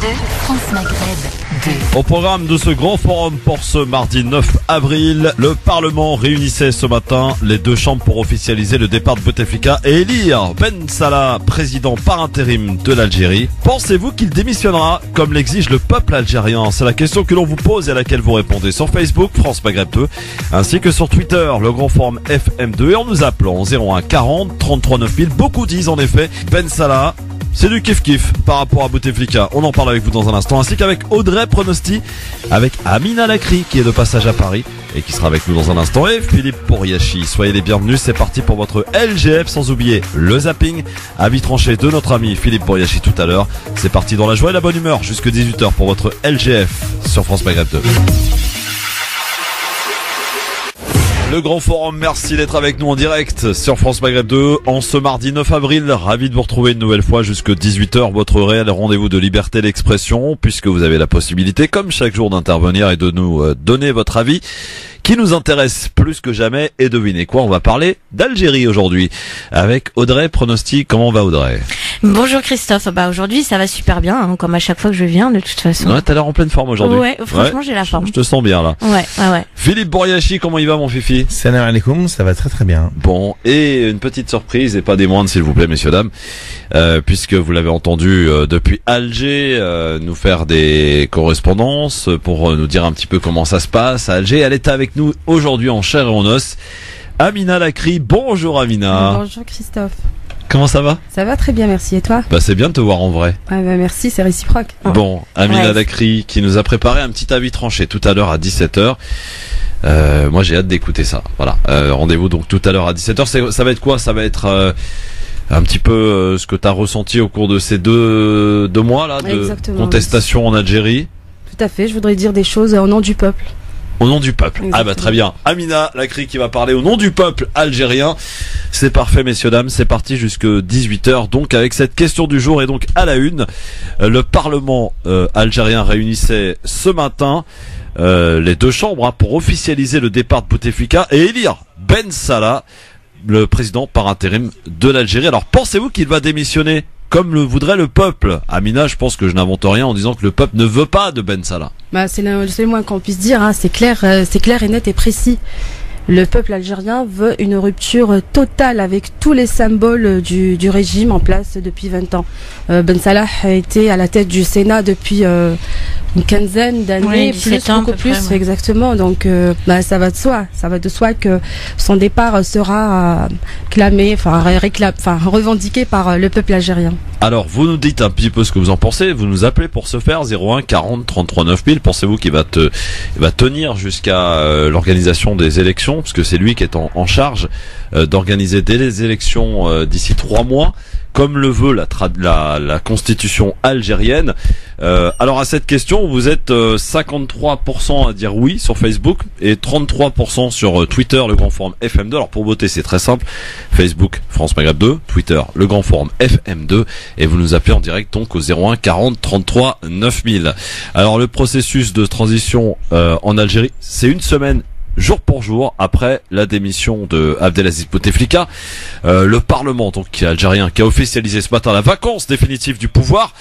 France Maghreb 2. Au programme de ce grand forum pour ce mardi 9 avril, le Parlement réunissait ce matin les deux chambres pour officialiser le départ de Bouteflika et élire Ben Salah président par intérim de l'Algérie. Pensez-vous qu'il démissionnera comme l'exige le peuple algérien? C'est la question que l'on vous pose et à laquelle vous répondez sur Facebook, France Maghreb 2, ainsi que sur Twitter, le grand forum FM2 et en nous appelant au 01 40 33 9000. Beaucoup disent en effet Ben Salah, c'est du kiff-kiff par rapport à Bouteflika. On en parle avec vous dans un instant, ainsi qu'avec Audrey Pronosti, avec Amina Lakri qui est de passage à Paris et qui sera avec nous dans un instant, et Philippe Bouriachi. Soyez les bienvenus, c'est parti pour votre LGF, sans oublier le zapping, avis tranché de notre ami Philippe Bouriachi tout à l'heure. C'est parti dans la joie et la bonne humeur jusque 18h pour votre LGF sur France Maghreb 2. Le grand forum, merci d'être avec nous en direct sur France Maghreb 2 en ce mardi 9 avril. Ravi de vous retrouver une nouvelle fois jusque 18h, votre réel rendez-vous de liberté d'expression, puisque vous avez la possibilité, comme chaque jour, d'intervenir et de nous donner votre avis qui nous intéresse plus que jamais. Et devinez quoi, on va parler d'Algérie aujourd'hui avec Audrey Pronosti. Comment va Audrey? Bonjour Christophe, aujourd'hui ça va super bien, hein, comme à chaque fois que je viens de toute façon. Ouais, t'as l'air en pleine forme aujourd'hui. Ouais, franchement j'ai la forme. Je te sens bien là. Ouais. Philippe Bouriachi, comment il va mon fifi? Salam alaikum, ça va très très bien. Bon, et une petite surprise, et pas des moindres s'il vous plaît messieurs dames, puisque vous l'avez entendu depuis Alger nous faire des correspondances pour nous dire un petit peu comment ça se passe à Alger. Elle est avec nous aujourd'hui en chair et en os. Amina Lakri, bonjour Amina. Bonjour Christophe. Comment ça va? Ça va très bien, merci. Et toi? C'est bien de te voir en vrai. Merci, c'est réciproque. Bon, Amina Lakri qui nous a préparé un petit avis tranché tout à l'heure à 17h. Moi j'ai hâte d'écouter ça. Voilà. Rendez-vous donc tout à l'heure à 17h. Ça va être quoi? Ça va être un petit peu ce que tu as ressenti au cours de ces deux mois là de contestation en Algérie. Tout à fait, je voudrais dire des choses au nom du peuple. Au nom du peuple. Exactement. Très bien. Amina Lakri qui va parler au nom du peuple algérien. C'est parfait messieurs dames, c'est parti jusque 18h donc avec cette question du jour. Et donc à la une, le Parlement algérien réunissait ce matin les deux chambres pour officialiser le départ de Bouteflika et élire Ben Salah, le président par intérim de l'Algérie. Alors pensez-vous qu'il va démissionner comme le voudrait le peuple? Amina, je pense que je n'invente rien en disant que le peuple ne veut pas de Ben Salah. C'est le moins qu'on puisse dire, hein. C'est clair et net et précis. Le peuple algérien veut une rupture totale avec tous les symboles du régime en place depuis 20 ans. Ben Salah a été à la tête du Sénat depuis une quinzaine d'années, beaucoup plus, exactement. Donc ça va de soi que son départ sera clamé, revendiqué par le peuple algérien. Alors vous nous dites un petit peu ce que vous en pensez, vous nous appelez pour ce faire 01 40 33 9000. Pensez-vous qu'il va tenir jusqu'à l'organisation des élections, parce que c'est lui qui est en charge d'organiser des élections d'ici 3 mois, comme le veut la constitution algérienne. Alors à cette question, vous êtes 53% à dire oui sur Facebook et 33% sur Twitter, le grand forum FM2. Alors pour voter, c'est très simple. Facebook, France Maghreb 2, Twitter, le grand forum FM2, et vous nous appelez en direct donc au 01 40 33 9000. Alors le processus de transition en Algérie, c'est une semaine jour pour jour après la démission de Abdelaziz Bouteflika. Le Parlement donc algérien qui a officialisé ce matin la vacance définitive du pouvoir.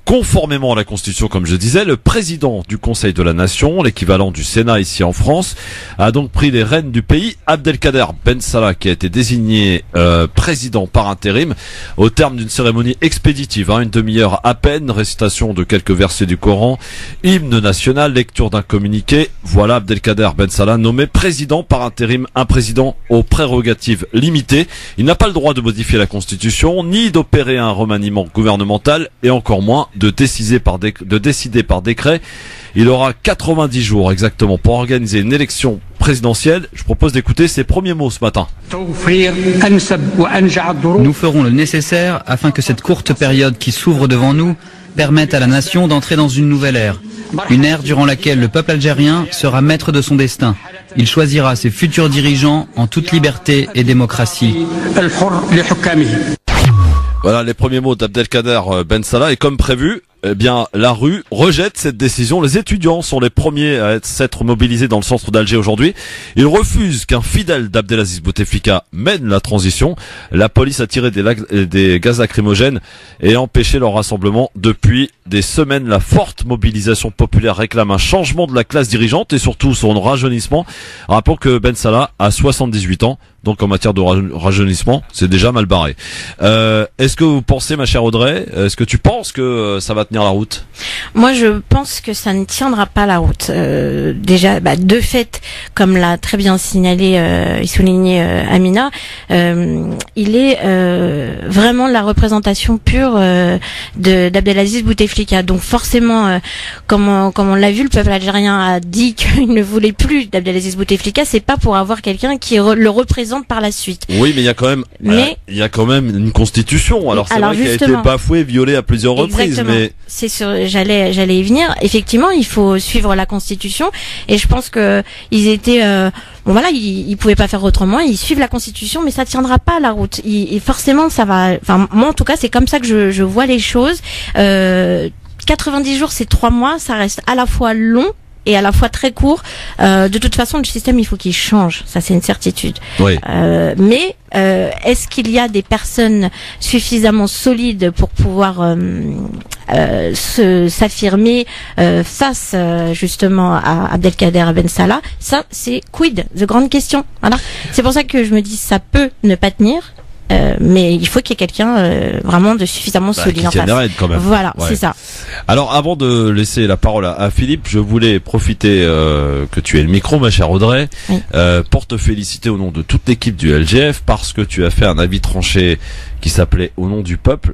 Conformément à la Constitution, comme je disais, le président du Conseil de la Nation, l'équivalent du Sénat ici en France, a donc pris les rênes du pays. Abdelkader Ben Salah, qui a été désigné président par intérim au terme d'une cérémonie expéditive, une demi-heure à peine, récitation de quelques versets du Coran, hymne national, lecture d'un communiqué. Voilà Abdelkader Ben Salah nommé président par intérim, un président aux prérogatives limitées. Il n'a pas le droit de modifier la Constitution, ni d'opérer un remaniement gouvernemental, et encore moins de décider par décret. Il aura 90 jours exactement pour organiser une élection présidentielle. Je propose d'écouter ses premiers mots ce matin. Nous ferons le nécessaire afin que cette courte période qui s'ouvre devant nous permette à la nation d'entrer dans une nouvelle ère. Une ère durant laquelle le peuple algérien sera maître de son destin. Il choisira ses futurs dirigeants en toute liberté et démocratie. Voilà les premiers mots d'Abdelkader Ben Salah, et comme prévu, eh bien, la rue rejette cette décision. Les étudiants sont les premiers à s'être mobilisés dans le centre d'Alger aujourd'hui. Ils refusent qu'un fidèle d'Abdelaziz Bouteflika mène la transition. La police a tiré des gaz lacrymogènes et empêché leur rassemblement. Depuis des semaines, la forte mobilisation populaire réclame un changement de la classe dirigeante et surtout son rajeunissement. Rappelons que Ben Salah a 78 ans. Donc en matière de rajeunissement, c'est déjà mal barré. Est-ce que vous pensez, ma chère Audrey, est-ce que tu penses que ça va tenir la route? Moi, je pense que ça ne tiendra pas la route. Déjà, de fait, comme l'a très bien signalé et souligné Amina, il est vraiment la représentation pure d'Abdelaziz Bouteflika. Donc forcément, comme on l'a vu, le peuple algérien a dit qu'il ne voulait plus d'Abdelaziz Bouteflika. C'est pas pour avoir quelqu'un qui le représente par la suite. Oui, mais il y a quand même une constitution. Alors c'est vrai qu'elle a été bafouée, violée à plusieurs reprises. Mais c'est sûr, j'allais y venir. Effectivement, il faut suivre la constitution. Et je pense que ils étaient, ils pouvaient pas faire autrement. Ils suivent la constitution, mais ça tiendra pas la route. Et forcément, ça va. Enfin, moi en tout cas, c'est comme ça que je vois les choses. 90 jours, c'est 3 mois. Ça reste à la fois long et à la fois très court. De toute façon, le système, il faut qu'il change. Ça, c'est une certitude. Oui. Mais est-ce qu'il y a des personnes suffisamment solides pour pouvoir s'affirmer face justement à Abdelkader Ben Salah? Ça, c'est quid, the grande question. Voilà. C'est pour ça que je me dis, ça peut ne pas tenir. Mais il faut qu'il y ait quelqu'un vraiment de suffisamment solide en face. Quand même. Voilà, ouais. C'est ça. Alors, avant de laisser la parole à Philippe, je voulais profiter que tu aies le micro, ma chère Audrey, oui. Pour te féliciter au nom de toute l'équipe du LGF parce que tu as fait un avis tranché qui s'appelait Au nom du peuple.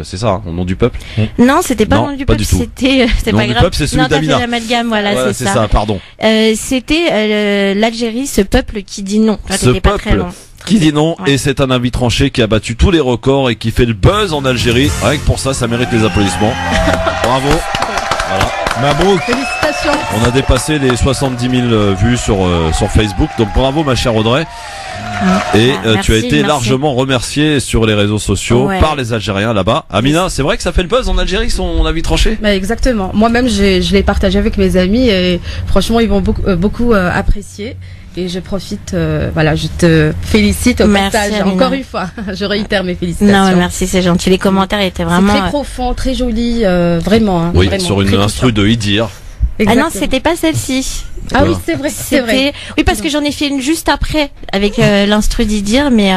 C'est ça, hein, Au nom du peuple? Non, c'était pas Au nom du peuple. C'était pas grave. Peuple, c'est celui d'Amina. Non, l'amalgame, voilà, c'est ça. Pardon. C'était l'Algérie, ce peuple qui dit non. Là, ce pas très long. Qui dit non, ouais. Et c'est un avis tranché qui a battu tous les records et qui fait le buzz en Algérie. Rien que pour ça mérite les applaudissements. Bravo. Voilà. Mabrouk. Félicitations. On a dépassé les 70 000 vues sur Facebook. Donc bravo, ma chère Audrey. Et merci, tu as été largement remerciée sur les réseaux sociaux par les Algériens là-bas. Amina, c'est vrai que ça fait le buzz en Algérie, son avis tranché? Exactement. Moi-même, je l'ai partagé avec mes amis et franchement, ils vont beaucoup apprécier. Et je profite, je te félicite au passage. Encore une fois, je réitère mes félicitations. Non, merci, c'est gentil. Les commentaires étaient vraiment... C'est très profond, très joli, vraiment. Hein, oui, vraiment, sur une instru de Idir. Exactement. Ah non, c'était pas celle-ci. Ah oui, c'est vrai. Oui, parce que j'en ai fait une juste après avec l'instru d'Idir, mais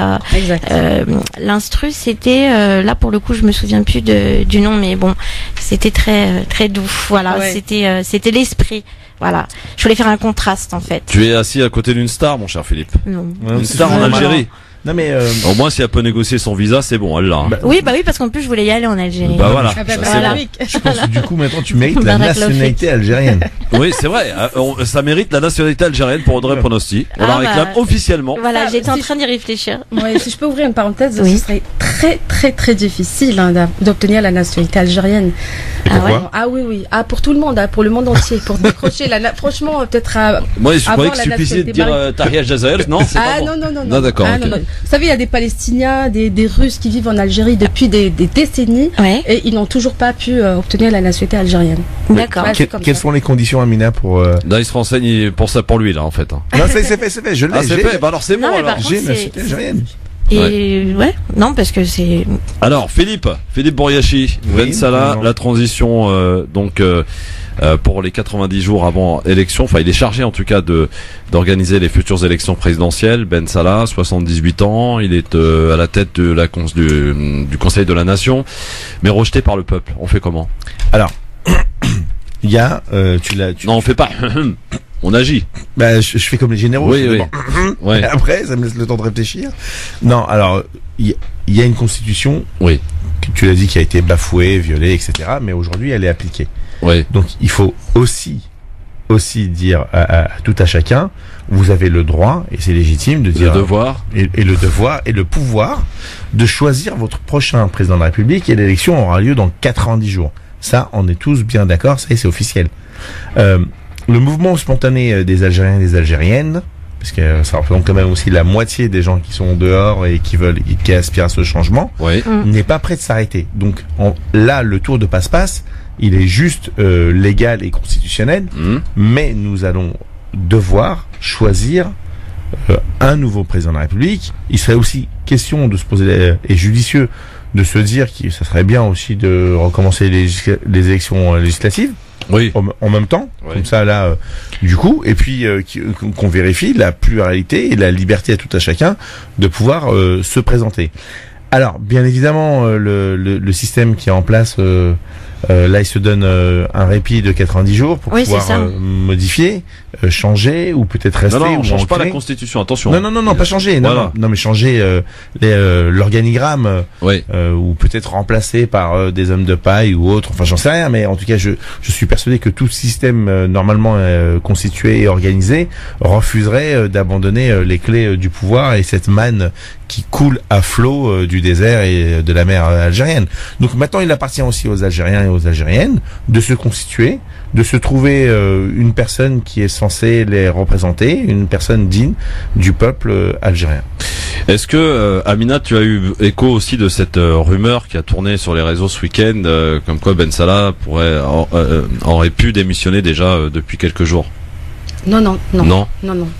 l'instru c'était là pour le coup, je me souviens plus du nom, mais bon, c'était très doux. Voilà, c'était l'esprit. Voilà, je voulais faire un contraste en fait. Tu es assis à côté d'une star, mon cher Philippe. Non. Une star en Algérie. Non mais au moins si elle peut négocier son visa, c'est bon, elle l'a. Hein. Oui, parce qu'en plus je voulais y aller en Algérie. Bah voilà. Je pense que du coup maintenant tu mérites la nationalité algérienne. Oui, c'est vrai. Ça mérite la nationalité algérienne pour Audrey Pronosti. On la réclame officiellement. Voilà, j'étais en train d'y réfléchir. Ouais, si je peux ouvrir une parenthèse, ce serait très difficile d'obtenir la nationalité algérienne. Ah oui. Ah pour tout le monde, pour le monde entier, pour décrocher franchement peut-être. Moi, je croyais qu'il suffisait de dire Tahia Jazair. Non, c'est pas bon. Non, d'accord. Vous savez, il y a des Palestiniens, des Russes qui vivent en Algérie depuis des décennies et ils n'ont toujours pas pu obtenir la nationalité algérienne. D'accord. Quelles sont les conditions, Amina, pour... Là, il se renseigne pour ça pour lui, là, en fait. Non, c'est fait, je l'ai. Ah, c'est fait, bah alors c'est bon, alors. J'ai ma nationalité algérienne. Et non, parce que c'est... Alors, Philippe Bouriachi, Ben Salah, la transition, pour les 90 jours avant élection, enfin il est chargé en tout cas d'organiser les futures élections présidentielles. Ben Salah, 78 ans, il est à la tête de du Conseil de la Nation, mais rejeté par le peuple. On fait comment? Alors, il y a, non, on fait pas. On agit. Bah, je fais comme les généraux. Oui. Et après, ça me laisse le temps de réfléchir. Non, alors, il y a une constitution. Oui. Que tu l'as dit, qui a été bafouée, violée, etc. Mais aujourd'hui, elle est appliquée. Oui. Donc, il faut aussi dire à tout à chacun, vous avez le droit, et c'est légitime de dire... Le devoir. Et le devoir et le pouvoir de choisir votre prochain président de la République, et l'élection aura lieu dans 90 jours. Ça, on est tous bien d'accord, ça c'est officiel. Le mouvement spontané des Algériens et des Algériennes, parce que ça représente quand même aussi la moitié des gens qui sont dehors et qui aspirent à ce changement, Oui. n'est pas prêt de s'arrêter. Donc là, le tour de passe-passe, il est juste légal et constitutionnel, mais nous allons devoir choisir un nouveau président de la République. Il serait aussi question de se poser, et judicieux, de se dire que ça serait bien aussi de recommencer les élections législatives. Oui. En même temps, Oui. comme ça là, du coup, et puis qu'on vérifie la pluralité et la liberté à tout à chacun de pouvoir se présenter. Alors, bien évidemment, le système qui est en place, là, il se donne un répit de 90 jours pour Oui, c'est ça. pouvoir modifier, changer ou peut-être rester. Non, non, on ou change pas la ancrer. Constitution, attention. Non, pas changer. Non, Voilà. non, mais changer l'organigramme Oui. ou peut-être remplacé par des hommes de paille ou autre. Enfin, j'en sais rien, mais en tout cas, je suis persuadé que tout système normalement constitué et organisé refuserait d'abandonner les clés du pouvoir et cette manne qui coule à flot du désert et de la mer algérienne. Donc maintenant, il appartient aussi aux Algériens et aux Algériennes de se constituer, de se trouver une personne qui est censée les représenter, une personne digne du peuple algérien. Est-ce que, Amina, tu as eu écho aussi de cette rumeur qui a tourné sur les réseaux ce week-end, comme quoi Ben Salah aurait pu démissionner déjà depuis quelques jours? Non. Non.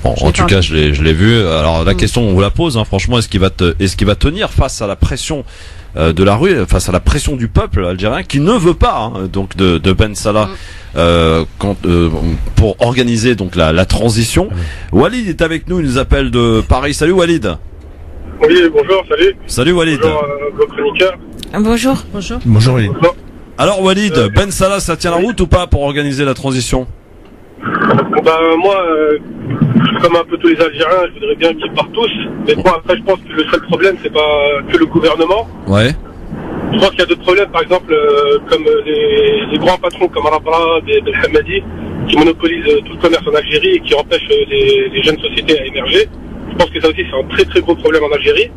Bon, Je en l'ai tout pas cas, je l'ai vu. Alors la question, on vous la pose, hein, franchement, est-ce qu'il va tenir face à la pression de la rue, face à la pression du peuple algérien qui ne veut pas donc de Ben Salah pour organiser donc la transition. Walid est avec nous, il nous appelle de Paris. Salut Walid. Oui, bonjour, salut. Salut Walid. Bonjour, vos chroniqueurs. Bonjour. Bonjour Walid. Bonjour. Alors Walid, Ben Salah, ça tient la route ou pas pour organiser la transition? Moi, comme un peu tous les Algériens, je voudrais bien qu'ils partent tous. Mais bon, après, je pense que le seul problème, c'est pas que le gouvernement. Ouais. Je pense qu'il y a d'autres problèmes, par exemple, comme les grands patrons comme Arabra, Bel Hamadi, qui monopolisent tout le commerce en Algérie et qui empêchent les jeunes sociétés à émerger. Je pense que ça aussi, c'est un très très gros problème en Algérie.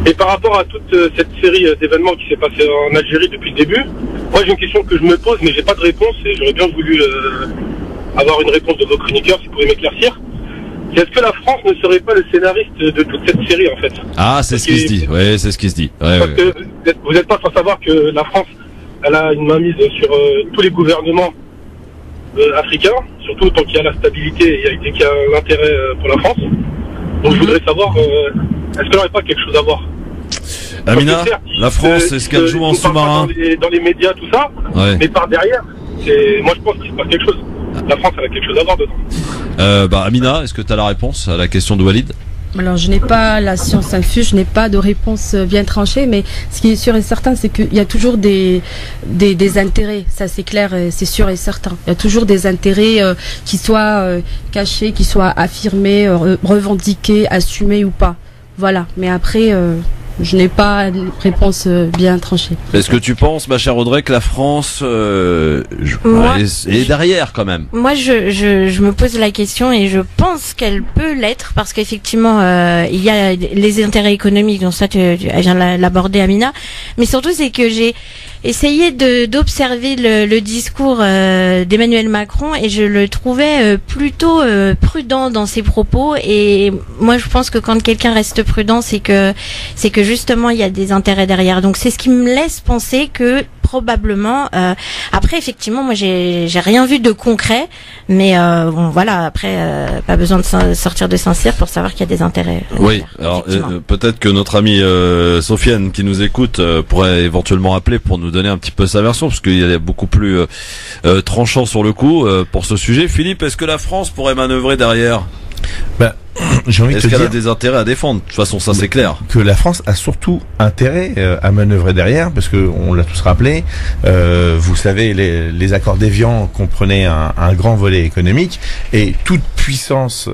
Et par rapport à toute cette série d'événements qui s'est passé en Algérie depuis le début, moi j'ai une question que je me pose, mais j'ai pas de réponse et j'aurais bien voulu avoir une réponse de vos chroniqueurs, si vous pouvez m'éclaircir. C'est est-ce que la France ne serait pas le scénariste de toute cette série en fait? Ah, c'est ce qui se dit. Ouais, c'est ce qui se dit. Ouais, Parce que vous n'êtes pas sans savoir que la France, elle a une mainmise sur tous les gouvernements africains, surtout tant qu'il y a la stabilité et qu'il y a l'intérêt pour la France. Donc je voudrais savoir, est-ce qu'elle n'aurait pas quelque chose à voir? Amina, Parce que certes, la France, est-ce qu'elle joue en on parle pas sous-marin? dans les médias, tout ça, Ouais. mais par derrière, moi je pense qu'il se passe quelque chose. La France, elle a quelque chose à voir dedans. Amina, est-ce que tu as la réponse à la question de Walid? Alors, je n'ai pas la science infuse, je n'ai pas de réponse bien tranchée, mais ce qui est sûr et certain, c'est qu'il y a toujours des intérêts, ça c'est clair, c'est sûr et certain. Il y a toujours des intérêts qui soient cachés, qui soient affirmés, revendiqués, assumés ou pas. Voilà, mais après, je n'ai pas de réponse bien tranchée. Est-ce que tu penses, ma chère Audrey, que la France est derrière quand même? Moi, je me pose la question et je pense qu'elle peut l'être parce qu'effectivement, il y a les intérêts économiques, donc ça, elle vient de l'aborder, Amina. Mais surtout, c'est que j'ai essayé d'observer le discours d'Emmanuel Macron et je le trouvais plutôt prudent dans ses propos. Et moi, je pense que quand quelqu'un reste prudent, c'est que justement il y a des intérêts derrière. Donc c'est ce qui me laisse penser que probablement. Après, effectivement, moi j'ai rien vu de concret, mais bon voilà. Après, pas besoin de sortir de Saint-Cyr pour savoir qu'il y a des intérêts. Oui. Alors peut-être que notre amie Sofiane qui nous écoute pourrait éventuellement appeler pour nous donner un petit peu sa version, parce qu'il y a beaucoup plus tranchant sur le coup pour ce sujet. Philippe, est-ce que la France pourrait manœuvrer derrière? J'ai envie de te Est-ce qu'elle a dire des intérêts à défendre? De toute façon, ça c'est clair. que la France a surtout intérêt à manœuvrer derrière, parce que on l'a tous rappelé. Vous savez, les accords d'Évian comprenaient un grand volet économique, et toute puissance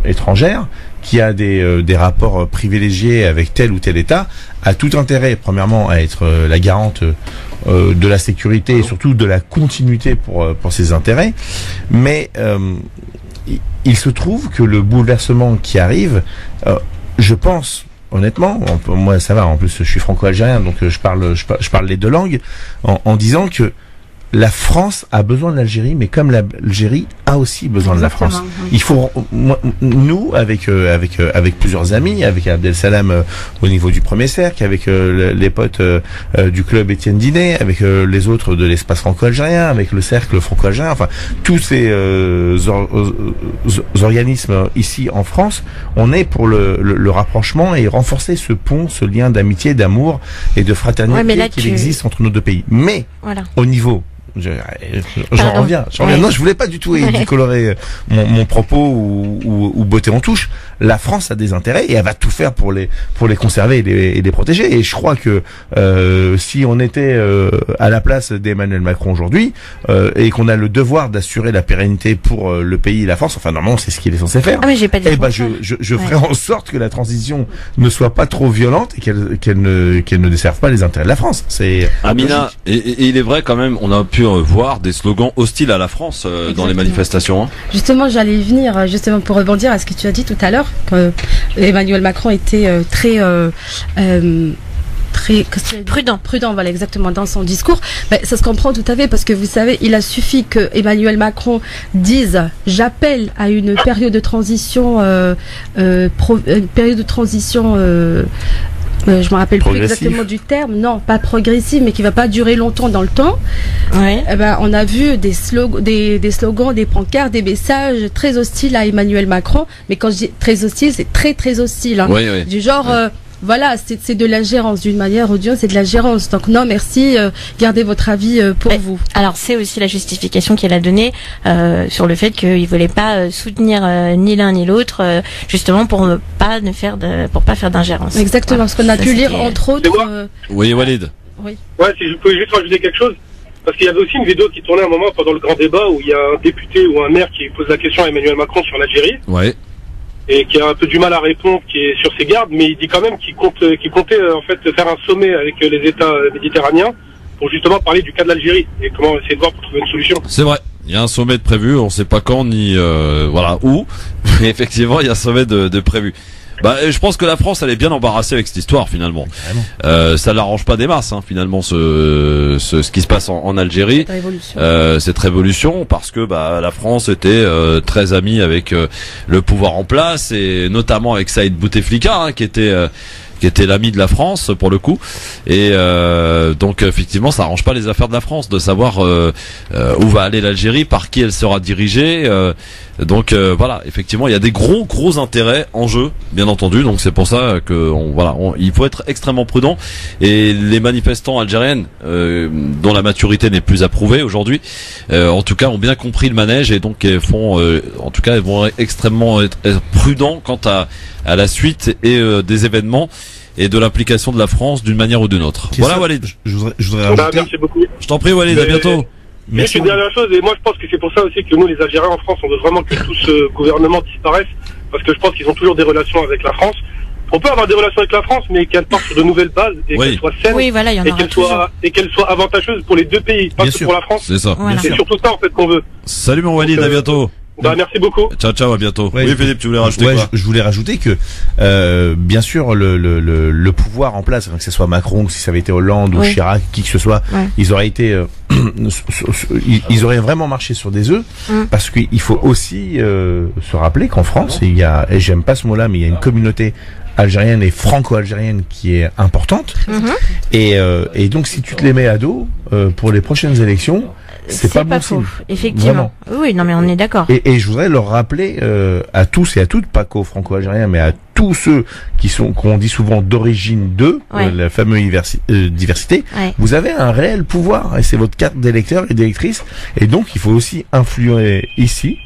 étrangère qui a des rapports privilégiés avec tel ou tel État a tout intérêt, premièrement, à être la garante de la sécurité et surtout de la continuité pour ses intérêts. Mais il se trouve que le bouleversement qui arrive, je pense honnêtement, moi ça va, en plus je suis franco-algérien, donc je parle les deux langues, en disant que la France a besoin de l'Algérie, mais comme l'Algérie a aussi besoin de la France. Oui. Il faut, nous, avec plusieurs amis, avec Abdel Salam au niveau du premier cercle, avec les potes du club Étienne Dinet, avec les autres de l'espace franco-algérien, avec le cercle franco-algérien, enfin tous ces organismes ici en France, on est pour le rapprochement et renforcer ce pont, ce lien d'amitié, d'amour et de fraternité qu'il existe entre nos deux pays. Mais voilà. au niveau j'en reviens. Ouais. Non, je voulais pas du tout édulcorer mon propos ou botter en touche. La France a des intérêts et elle va tout faire pour les conserver et les protéger. Et je crois que si on était à la place d'Emmanuel Macron aujourd'hui et qu'on a le devoir d'assurer la pérennité pour le pays et la France, enfin normalement c'est ce qu'il est censé faire. Ah mais j'ai pas dit. Eh ben je ferai en sorte que la transition ne soit pas trop violente et qu'elle ne desserve pas les intérêts de la France. C'est Amina, et il est vrai quand même, on a pu voir des slogans hostiles à la France dans les manifestations. Hein. Justement, j'allais y venir, justement pour rebondir à ce que tu as dit tout à l'heure, que Emmanuel Macron était très prudent, voilà, exactement, dans son discours. Ben, ça se comprend tout à fait parce que vous savez, il a suffi que Emmanuel Macron dise j'appelle à une période de transition, je me rappelle plus exactement du terme, non, pas progressif, mais qui va pas durer longtemps dans le temps. Ouais. Eh ben, on a vu des slogans, des pancartes, des messages très hostiles à Emmanuel Macron. Mais quand je dis très hostile, c'est très très hostile. Hein. Oui, oui. Du genre, voilà, c'est de l'ingérence, d'une manière ou d'une autre, c'est de l'ingérence. Donc non, merci, gardez votre avis pour vous. Alors c'est aussi la justification qu'elle a donnée sur le fait qu'il voulait pas soutenir ni l'un ni l'autre, justement pour pas faire d'ingérence. Exactement, Voilà. ce qu'on a pu lire entre autres. Oui, Walid. Oui. Ouais, si je pouvais juste rajouter quelque chose. Parce qu'il y avait aussi une vidéo qui tournait un moment pendant le grand débat où il y a un député ou un maire qui pose la question à Emmanuel Macron sur l'Algérie. Ouais. Et qui a un peu du mal à répondre, qui est sur ses gardes, mais il dit quand même qu'il comptait en fait faire un sommet avec les États méditerranéens pour justement parler du cas de l'Algérie et comment essayer de voir pour trouver une solution. C'est vrai. Il y a un sommet de prévu, on sait pas quand ni voilà où, mais effectivement il y a un sommet de prévu. Bah, je pense que la France elle est bien embarrassée avec cette histoire finalement. Ça l'arrange pas des masses hein, finalement ce qui se passe en Algérie. Cette révolution parce que bah la France était très amie avec le pouvoir en place et notamment avec Saïd Bouteflika hein, qui était l'ami de la France pour le coup et donc effectivement ça arrange pas les affaires de la France de savoir où va aller l'Algérie, par qui elle sera dirigée donc voilà, effectivement il y a des gros intérêts en jeu bien entendu, donc c'est pour ça que il faut être extrêmement prudent et les manifestants algériennes dont la maturité n'est plus approuvée aujourd'hui en tout cas ont bien compris le manège et donc font en tout cas ils vont extrêmement être prudents quant à la suite et des événements et de l'implication de la France d'une manière ou d'une autre. Voilà Walid. Je voudrais rajouter. Merci beaucoup. Je t'en prie Walid, à bientôt. Merci. Une dernière chose, et moi je pense que c'est pour ça aussi que nous les Algériens en France on veut vraiment que tout ce gouvernement disparaisse, parce que je pense qu'ils ont toujours des relations avec la France. On peut avoir des relations avec la France, mais qu'elles partent sur de nouvelles bases et qu'elles soient saines voilà, et qu'elles soient avantageuses pour les deux pays, pas que pour la France. C'est ça. Voilà. C'est surtout ça en fait qu'on veut. Salut mon Walid, à bientôt. Bah, merci beaucoup. Ciao, à bientôt. Ouais, oui Philippe, tu voulais rajouter quoi? Je voulais rajouter que bien sûr le pouvoir en place, que ce soit Macron, que si ça avait été Hollande ou Chirac, qui que ce soit, ils auraient été ils auraient vraiment marché sur des œufs parce qu'il faut aussi se rappeler qu'en France il y a, et j'aime pas ce mot-là, mais il y a une communauté algérienne et franco-algérienne qui est importante et donc si tu te les mets à dos pour les prochaines élections, c'est pas bon signe. Effectivement. Vraiment. Oui, non mais on est d'accord. Et je voudrais leur rappeler à tous et à toutes, pas qu'aux franco-algériens, mais à tous ceux qu'on dit souvent d'origine d'eux, la fameuse diversité, vous avez un réel pouvoir et c'est votre carte d'électeur et d'électrice et donc il faut aussi influer ici.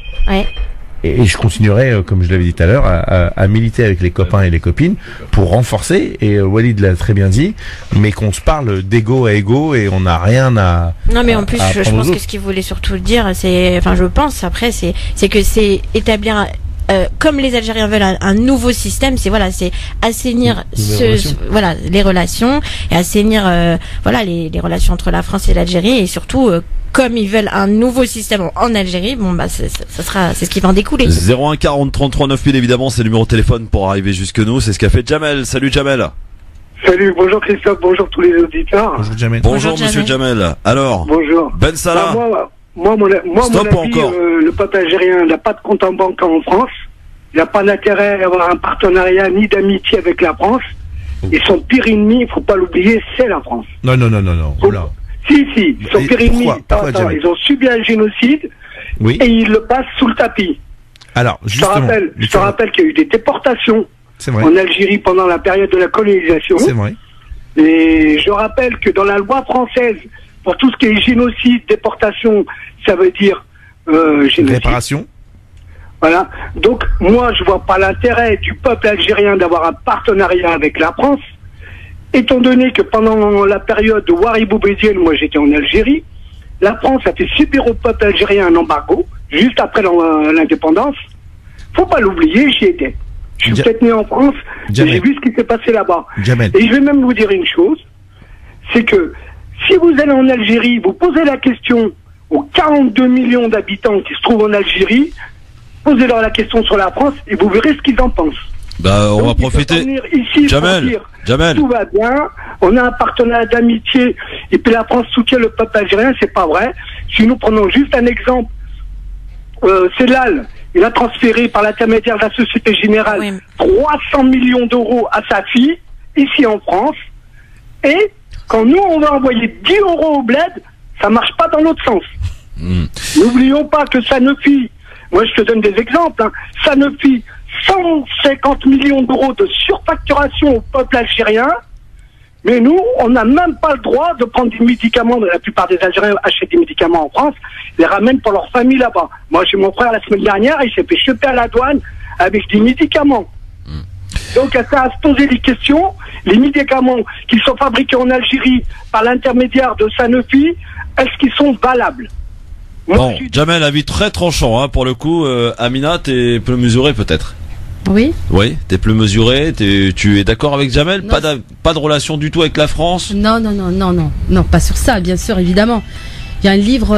Et je continuerai, comme je l'avais dit tout à l'heure, à militer avec les copains et les copines pour renforcer, et Walid l'a très bien dit, mais qu'on se parle d'égo à égo et on n'a rien à... Non mais en plus, je pense que ce qu'il voulait surtout dire, c'est, enfin je pense après, c'est que c'est établir... comme les Algériens veulent un nouveau système, c'est assainir les relations et assainir les relations entre la France et l'Algérie et surtout comme ils veulent un nouveau système en Algérie, c'est ce qui va en découler. 01 40 33 9000 évidemment, c'est le numéro de téléphone pour arriver jusque nous, c'est ce qu'a fait Jamel. Salut Jamel. Salut, bonjour Christophe, bonjour tous les auditeurs. Bonjour Jamel. Bonjour monsieur Jamel. Alors, Bonjour. Ben Salah. Moi, mon Stop avis, encore. le peuple algérien n'a pas de compte en banque en France. Il n'a pas d'intérêt à avoir un partenariat ni d'amitié avec la France. Et son pire ennemi, il faut pas l'oublier, c'est la France. Non. Oula. Si, son pire ennemi, pourquoi, Jamel ils ont subi un génocide Oui. et ils le passent sous le tapis. Alors, justement. Je te rappelle qu'il y a eu des déportations C'est vrai. en Algérie pendant la période de la colonisation. C'est vrai. Et je rappelle que dans la loi française, pour tout ce qui est génocide, déportation, ça veut dire génocide. Réparation. Voilà. Donc, moi, je vois pas l'intérêt du peuple algérien d'avoir un partenariat avec la France, étant donné que pendant la période de Ouari Boumediene, moi j'étais en Algérie, la France a fait subir au peuple algérien un embargo, juste après l'indépendance. Faut pas l'oublier, j'y étais. Je suis peut-être né en France, mais j'ai vu ce qui s'est passé là-bas. Jamel. Et je vais même vous dire une chose, c'est que si vous allez en Algérie, vous posez la question aux 42 millions d'habitants qui se trouvent en Algérie, posez-leur la question sur la France et vous verrez ce qu'ils en pensent. Bah, on Donc, va ils peuvent profiter. venir ici pour dire, Jamel. tout va bien, on a un partenariat d'amitié et puis la France soutient le peuple algérien, c'est pas vrai. Si nous prenons juste un exemple, Cellal, il a transféré par l'intermédiaire de la Société Générale 300 millions d'euros à sa fille, ici en France, et quand nous on va envoyer 10 euros au bled, ça marche pas dans l'autre sens. N'oublions pas que Sanofi, moi je te donne des exemples, Sanofi, 150 millions d'euros de surfacturation au peuple algérien, mais nous, on n'a même pas le droit de prendre des médicaments. La plupart des Algériens achètent des médicaments en France, les ramènent pour leur famille là-bas. Moi, j'ai mon frère la semaine dernière, il s'est fait choper à la douane avec des médicaments. Donc, ça à se poser des questions. Les médicaments qui sont fabriqués en Algérie par l'intermédiaire de Sanofi, est-ce qu'ils sont valables? Bon, Jamel, avis très tranchant, hein, pour le coup. Amina, t'es plus mesuré peut-être. Oui. Oui, t'es plus mesuré. Tu es d'accord avec Jamel? Pas de relation du tout avec la France? Non, pas sur ça, bien sûr, évidemment. Il y a un livre,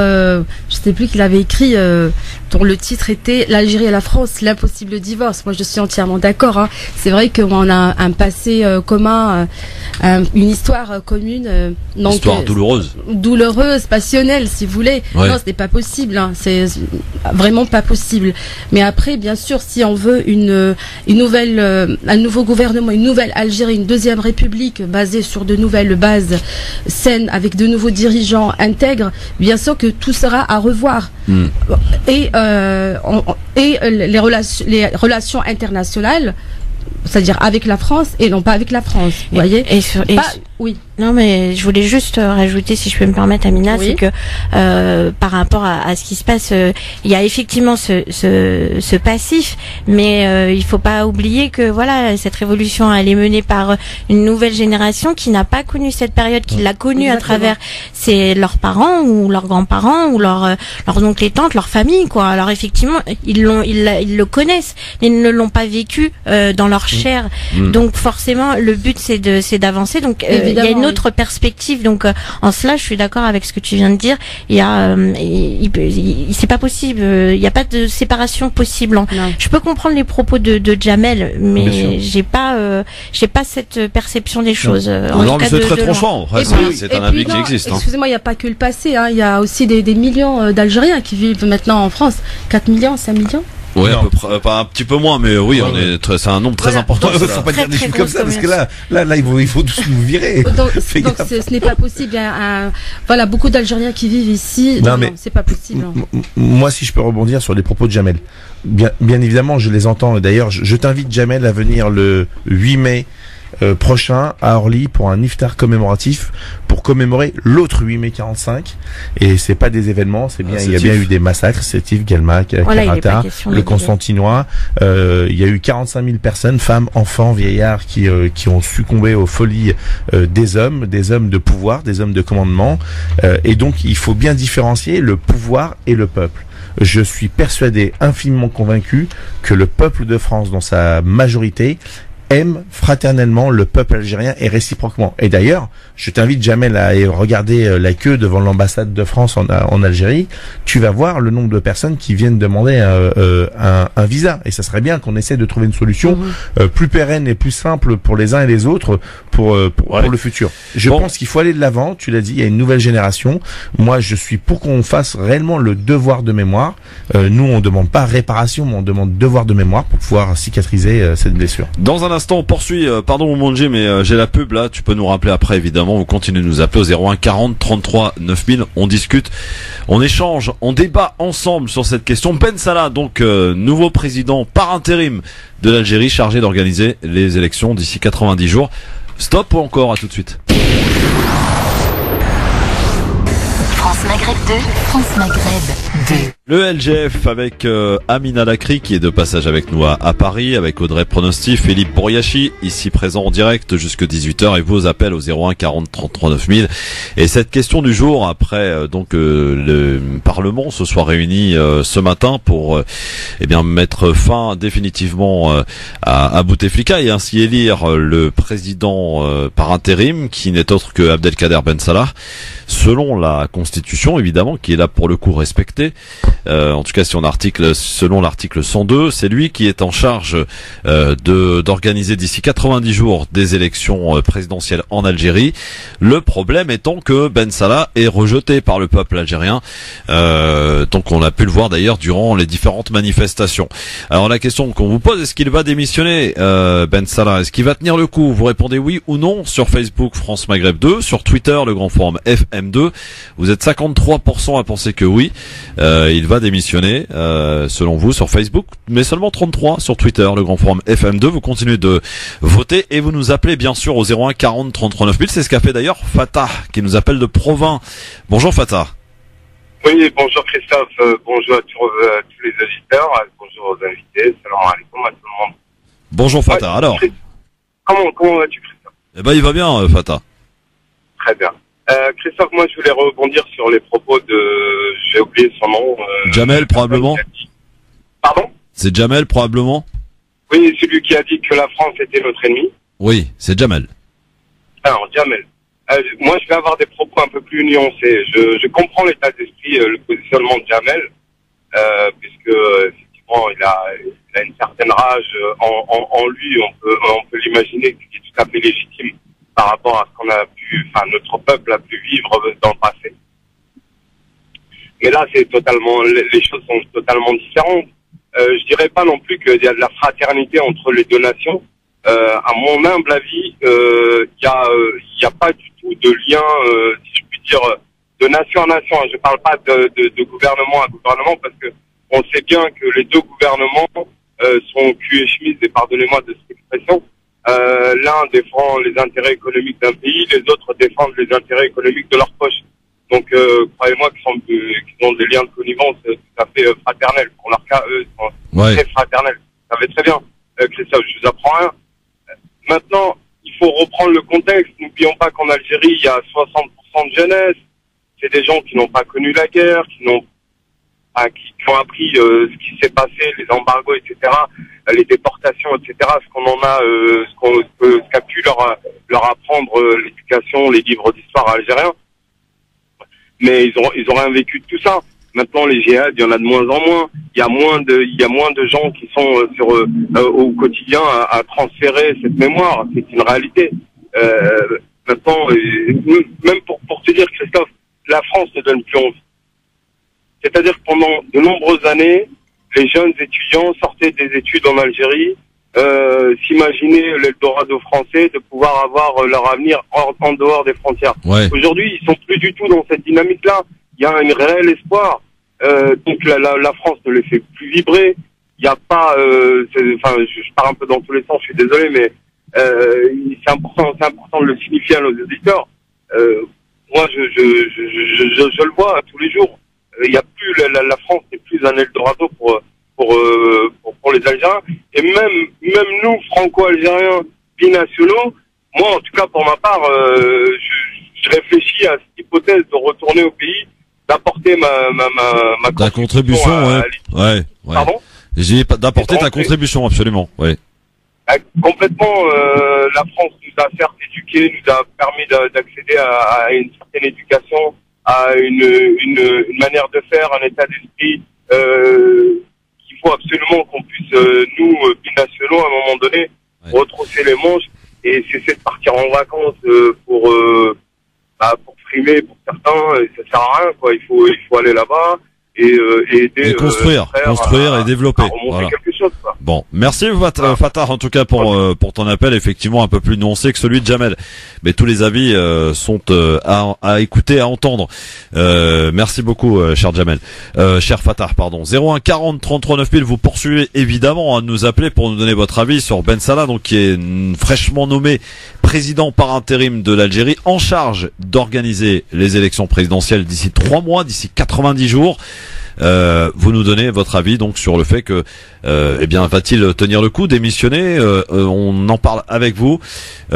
je sais plus qu'il avait écrit, dont le titre était L'Algérie et la France, l'impossible divorce. Moi, je suis entièrement d'accord. Hein. C'est vrai qu'on a un passé commun, une histoire commune. Donc, histoire douloureuse. Douloureuse, passionnelle, si vous voulez. Ouais. Non, ce n'est pas possible. Hein. C'est vraiment pas possible. Mais après, bien sûr, si on veut une nouvelle, un nouveau gouvernement, une nouvelle Algérie, une deuxième république basée sur de nouvelles bases saines, avec de nouveaux dirigeants intègres, bien sûr que tout sera à revoir. Et les relations internationales, c'est-à-dire avec la France et non pas avec la France, vous voyez. Oui. Non, mais je voulais juste rajouter, si je peux me permettre, Amina, c'est que par rapport à ce qui se passe, il y a effectivement ce passif, mais il faut pas oublier que voilà, cette révolution elle est menée par une nouvelle génération qui n'a pas connu cette période, qui l'a connue à travers leurs parents ou leurs grands-parents ou leurs oncles et tantes, leur famille, quoi. Alors effectivement, ils le connaissent, mais ils ne l'ont pas vécu dans leur chair. Donc forcément, le but c'est d'avancer. Donc il y a une autre perspective. Donc en cela, je suis d'accord avec ce que tu viens de dire. Il y a, c'est pas possible. Il n'y a pas de séparation possible. Je peux comprendre les propos de Jamel, mais j'ai pas cette perception des choses. Non, mais c'est très tranchant. C'est un avis qui existe. Excusez-moi, il n'y a pas que le passé. Hein. Il y a aussi des millions d'Algériens qui vivent maintenant en France. 4 millions, 5 millions. Oui, à peu près, pas un petit peu moins, mais oui, c'est un nombre très important. Il faut pas dire des chiffres comme ça, parce que là, il faut tous nous virer. Donc ce n'est pas possible. Il y a beaucoup d'Algériens qui vivent ici. Non, c'est pas possible. Moi, si je peux rebondir sur les propos de Jamel. Bien évidemment, je les entends. Et d'ailleurs, je t'invite, Jamel, à venir le 8 mai prochain à Orly pour un iftar commémoratif pour commémorer l'autre 8 mai 45. Et c'est pas des événements, c'est bien, il y a bien eu des massacres, c'est Yves Guelma, Karata, le Constantinois. Il y a eu 45 000 personnes, femmes, enfants, vieillards qui ont succombé aux folies des hommes de pouvoir, des hommes de commandement. Et donc il faut bien différencier le pouvoir et le peuple. Je suis persuadé, infiniment convaincu, que le peuple de France, dans sa majorité, aiment fraternellement le peuple algérien et réciproquement. Et d'ailleurs, je t'invite Jamel à aller regarder la queue devant l'ambassade de France en Algérie. Tu vas voir le nombre de personnes qui viennent demander un visa. Et ça serait bien qu'on essaie de trouver une solution plus pérenne et plus simple pour les uns et les autres pour le futur. Je pense qu'il faut aller de l'avant. Tu l'as dit, il y a une nouvelle génération. Moi, je suis pour qu'on fasse réellement le devoir de mémoire. Nous, on demande pas réparation, mais on demande devoir de mémoire pour pouvoir cicatriser cette blessure. Dans un instant, on poursuit. Pardon, mon Dieu, mais j'ai la pub là. Tu peux nous rappeler après, évidemment. Vous continuez de nous appeler au 01 40 33 9000. On discute, on échange, on débat ensemble sur cette question. Ben Salah, donc nouveau président par intérim de l'Algérie, chargé d'organiser les élections d'ici 90 jours. Stop ou encore? À tout de suite. France Maghreb 2, France Maghreb 2. Le LGF avec Amina Lakri qui est de passage avec nous à Paris, avec Audrey Pronosti, Philippe Bouriachi, ici présent en direct jusque 18h, et vos appels au 01 40 33 9000. Et cette question du jour, après le Parlement se soit réuni ce matin pour mettre fin définitivement à Bouteflika et ainsi élire le président par intérim qui n'est autre que Abdelkader Ben Salah, selon la Constitution évidemment, qui est là pour le coup respectée. En tout cas, selon l'article 102, c'est lui qui est en charge d'organiser d'ici 90 jours des élections présidentielles en Algérie. Le problème étant que Ben Salah est rejeté par le peuple algérien. Donc on a pu le voir d'ailleurs durant les différentes manifestations. Alors la question qu'on vous pose, est-ce qu'il va démissionner Ben Salah? Est-ce qu'il va tenir le coup? Vous répondez oui ou non sur Facebook France Maghreb 2, sur Twitter le grand forum FM2. Vous êtes 53% à penser que oui, il va démissionner selon vous sur Facebook, mais seulement 33 sur Twitter le grand forum FM2. Vous continuez de voter et vous nous appelez bien sûr au 01 40 33 9000. C'est ce qu'a fait d'ailleurs Fatah qui nous appelle de Provins. Bonjour Fatah. Oui, bonjour Christophe, bonjour à tous les auditeurs, bonjour aux invités, salam alaikum à tout le monde. Bonjour Fatah. Alors comment vas-tu Christophe? Eh ben il va bien Fatah. Très bien. Christophe, moi je voulais rebondir sur les propos de... J'ai oublié son nom. Jamel probablement. Pardon? C'est Jamel probablement. Oui, celui qui a dit que la France était notre ennemi. Oui, c'est Jamel. Alors Jamel, moi je vais avoir des propos un peu plus nuancés. Je comprends l'état d'esprit, le positionnement de Jamel, puisque effectivement il a une certaine rage en lui. On peut l'imaginer qu'il est tout à fait légitime par rapport à ce qu'on a pu, notre peuple a pu vivre dans le passé. Mais là, les choses sont totalement différentes. Je dirais pas non plus qu'il y a de la fraternité entre les deux nations. À mon humble avis, il y a pas du tout de lien, si je puis dire, de nation à nation. Je parle pas de gouvernement à gouvernement parce que on sait bien que les deux gouvernements sont cul et chemise, et pardonnez-moi de cette expression. L'un défend les intérêts économiques d'un pays, les autres défendent les intérêts économiques de leur poche. Donc, croyez-moi qu'ils ont des liens de connivence tout à fait fraternels. Pour leur cas, eux, ils sont très fraternels. Vous savez très bien, Christophe, je vous apprends rien. Maintenant, il faut reprendre le contexte. N'oublions pas qu'en Algérie, il y a 60% de jeunesse. C'est des gens qui n'ont pas connu la guerre, qui ont appris ce qui s'est passé, les embargos, etc., les déportations, etc., ce qu'a pu leur apprendre l'éducation, les livres d'histoire algériens. Mais ils ont rien vécu de tout ça. Maintenant, les djihad, il y en a de moins en moins. Il y a moins de gens qui sont au quotidien à transférer cette mémoire. C'est une réalité. Maintenant, même pour te dire, Christophe, la France ne donne plus envie. C'est-à-dire que pendant de nombreuses années, les jeunes étudiants sortaient des études en Algérie, s'imaginaient l'Eldorado français, de pouvoir avoir leur avenir en dehors des frontières. Ouais. Aujourd'hui, ils sont plus du tout dans cette dynamique-là. Il y a un réel espoir. Donc la France ne les fait plus vibrer. Il n'y a pas... je pars un peu dans tous les sens, je suis désolé, mais c'est important de le signifier à nos auditeurs. Moi, je le vois tous les jours. Il y a plus la France n'est plus un Eldorado pour les Algériens, et même nous franco-algériens binationaux, moi en tout cas pour ma part, je réfléchis à cette hypothèse de retourner au pays, d'apporter ma contribution. Ouais. Pardon? J'ai d'apporter ta contribution, absolument. Ouais. Complètement, la France nous a certes éduqués, nous a permis d'accéder à une certaine éducation, à une manière de faire, un état d'esprit qu'il faut absolument qu'on puisse, nous, binationaux, à un moment donné, retrousser les manches et cesser de partir en vacances pour frimer pour certains. Ça sert à rien, quoi. Il faut aller là-bas et aider, et construire et développer. Voilà. Quelque chose, quoi. Bon, merci Fatah en tout cas pour ton appel, effectivement un peu plus nuancé que celui de Jamel. Mais tous les avis sont à écouter, à entendre. Merci beaucoup cher Jamel, cher Fatah, pardon. 01 40 33 9000. Vous poursuivez évidemment à nous appeler pour nous donner votre avis sur Ben Salah, donc qui est fraîchement nommé président par intérim de l'Algérie, en charge d'organiser les élections présidentielles d'ici 3 mois, d'ici 90 jours. Vous nous donnez votre avis donc sur le fait que va-t-il tenir le coup, démissionner, on en parle avec vous,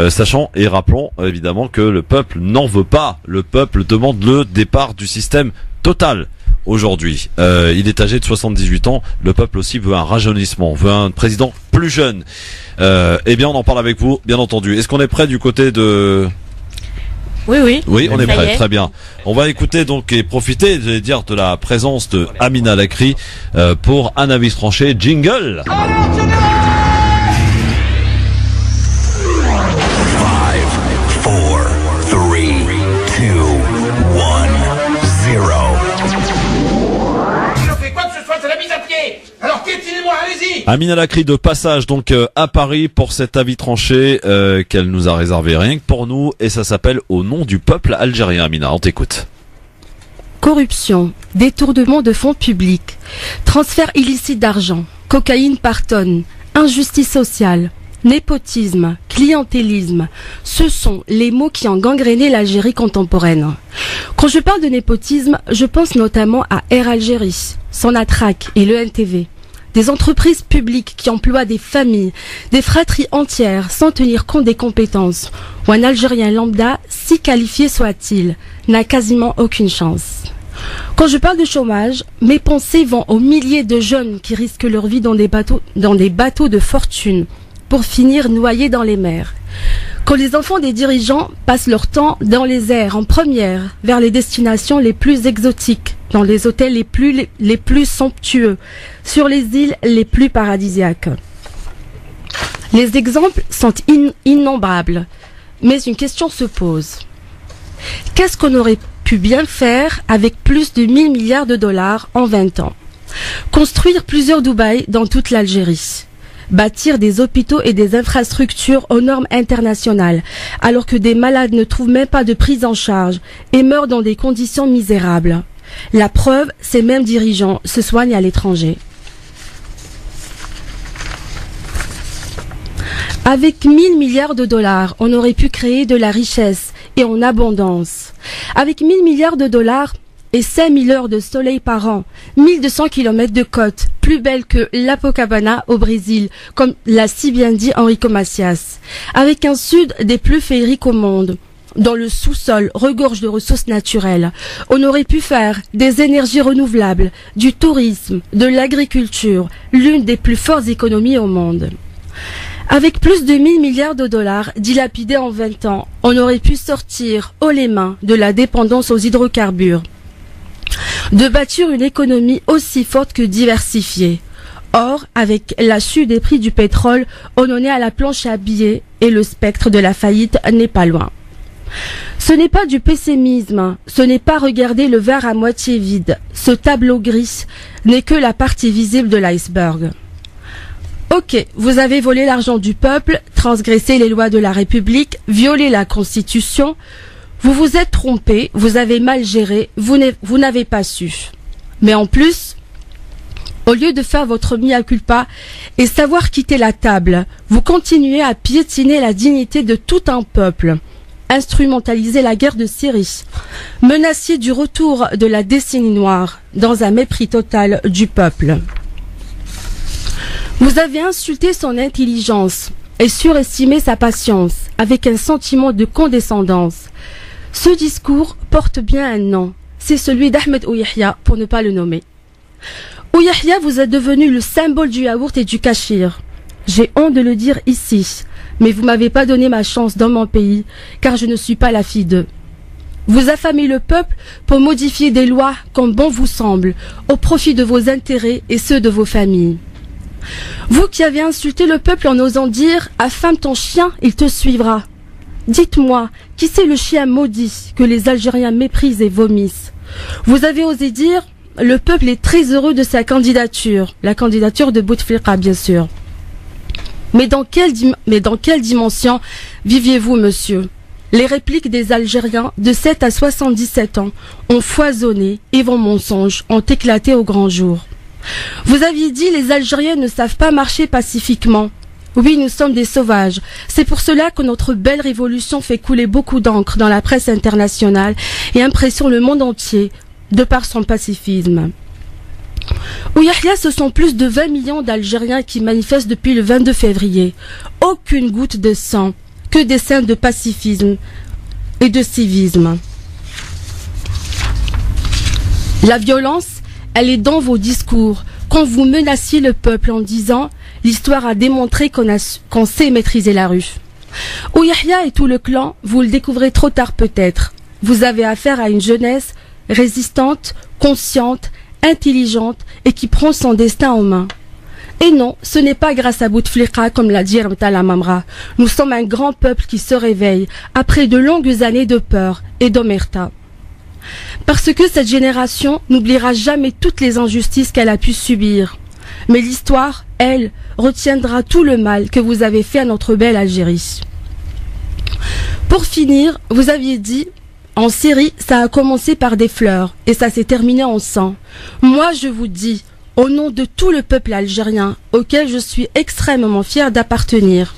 sachant et rappelons évidemment que le peuple n'en veut pas. Le peuple demande le départ du système total aujourd'hui. Il est âgé de 78 ans, le peuple aussi veut un rajeunissement, veut un président plus jeune. On en parle avec vous, bien entendu. Est-ce qu'on est prêt du côté de... Oui, on est prêt, très bien. On va écouter donc et profiter, j'allais dire, de la présence de Amina Lakri pour un avis tranché. Jingle. 5, 4, 3, 2, 1, 0. Si l'on fait quoi que ce soit, c'est la mise à pied. Alors piétinez-moi, allez-y. Amina Lakri de passage donc à Paris pour cet avis tranché qu'elle nous a réservé rien que pour nous, et ça s'appelle Au nom du peuple algérien. Amina, on t'écoute. Corruption, détournement de fonds publics, transfert illicite d'argent, cocaïne par tonne, injustice sociale, népotisme, clientélisme, ce sont les mots qui ont gangréné l'Algérie contemporaine. Quand je parle de népotisme, je pense notamment à Air Algérie, Sonatrach et le NTV. Des entreprises publiques qui emploient des familles, des fratries entières sans tenir compte des compétences, où un Algérien lambda, si qualifié soit-il, n'a quasiment aucune chance. Quand je parle de chômage, mes pensées vont aux milliers de jeunes qui risquent leur vie dans des bateaux de fortune pour finir noyés dans les mers. Quand les enfants des dirigeants passent leur temps dans les airs en première vers les destinations les plus exotiques, dans les hôtels les plus somptueux, sur les îles les plus paradisiaques. Les exemples sont innombrables, mais une question se pose. Qu'est-ce qu'on aurait pu bien faire avec plus de 1000 milliards de dollars en 20 ans? Construire plusieurs Dubaï dans toute l'Algérie. Bâtir des hôpitaux et des infrastructures aux normes internationales, alors que des malades ne trouvent même pas de prise en charge et meurent dans des conditions misérables. La preuve, ces mêmes dirigeants se soignent à l'étranger. Avec 1000 milliards de dollars, on aurait pu créer de la richesse et en abondance. Avec 1000 milliards de dollars et 5000 heures de soleil par an, 1200 km de côte, plus belle que l'Apocabana au Brésil, comme l'a si bien dit Enrico Macias. Avec un sud des plus féeriques au monde, dans le sous-sol regorge de ressources naturelles. On aurait pu faire des énergies renouvelables, du tourisme, de l'agriculture, l'une des plus fortes économies au monde. Avec plus de 1000 milliards de dollars dilapidés en 20 ans, on aurait pu sortir haut les mains de la dépendance aux hydrocarbures, de bâtir une économie aussi forte que diversifiée. Or, avec la chute des prix du pétrole, on en est à la planche à billets et le spectre de la faillite n'est pas loin. Ce n'est pas du pessimisme, ce n'est pas regarder le verre à moitié vide. Ce tableau gris n'est que la partie visible de l'iceberg. Ok, vous avez volé l'argent du peuple, transgressé les lois de la République, violé la Constitution. Vous vous êtes trompé, vous avez mal géré, vous n'avez pas su. Mais en plus, au lieu de faire votre mea culpa et savoir quitter la table, vous continuez à piétiner la dignité de tout un peuple, instrumentaliser la guerre de Syrie, menacier du retour de la décennie noire dans un mépris total du peuple. Vous avez insulté son intelligence et surestimé sa patience avec un sentiment de condescendance. Ce discours porte bien un nom, c'est celui d'Ahmed Ouyahia, pour ne pas le nommer. Ouyahia vous êtes devenu le symbole du yaourt et du kachir. J'ai honte de le dire ici, mais vous m'avez pas donné ma chance dans mon pays, car je ne suis pas la fille d'eux. Vous affamez le peuple pour modifier des lois comme bon vous semble, au profit de vos intérêts et ceux de vos familles. Vous qui avez insulté le peuple en osant dire « affame ton chien, il te suivra ». Dites-moi, qui c'est le chien maudit que les Algériens méprisent et vomissent? Vous avez osé dire « le peuple est très heureux de sa candidature », la candidature de Bouteflika bien sûr. Mais dans quelle dimension viviez-vous, monsieur? Les répliques des Algériens de 7 à 77 ans ont foisonné et vos mensonges ont éclaté au grand jour. Vous aviez dit les Algériens ne savent pas marcher pacifiquement. Oui, nous sommes des sauvages. C'est pour cela que notre belle révolution fait couler beaucoup d'encre dans la presse internationale et impressionne le monde entier de par son pacifisme. Au Yahya, ce sont plus de 20 millions d'Algériens qui manifestent depuis le 22 février. Aucune goutte de sang, que des scènes de pacifisme et de civisme. La violence, elle est dans vos discours. Quand vous menaciez le peuple en disant « l'histoire a démontré qu'on sait maîtriser la rue ». Au Yahya et tout le clan, vous le découvrez trop tard peut-être. Vous avez affaire à une jeunesse résistante, consciente, intelligente et qui prend son destin en main. Et non, ce n'est pas grâce à Bouteflika comme l'a dit Ramtala Mamra. Nous sommes un grand peuple qui se réveille après de longues années de peur et d'omerta. Parce que cette génération n'oubliera jamais toutes les injustices qu'elle a pu subir. Mais l'histoire, elle, retiendra tout le mal que vous avez fait à notre belle Algérie. Pour finir, vous aviez dit, en Syrie, ça a commencé par des fleurs et ça s'est terminé en sang. Moi, je vous dis, au nom de tout le peuple algérien, auquel je suis extrêmement fière d'appartenir.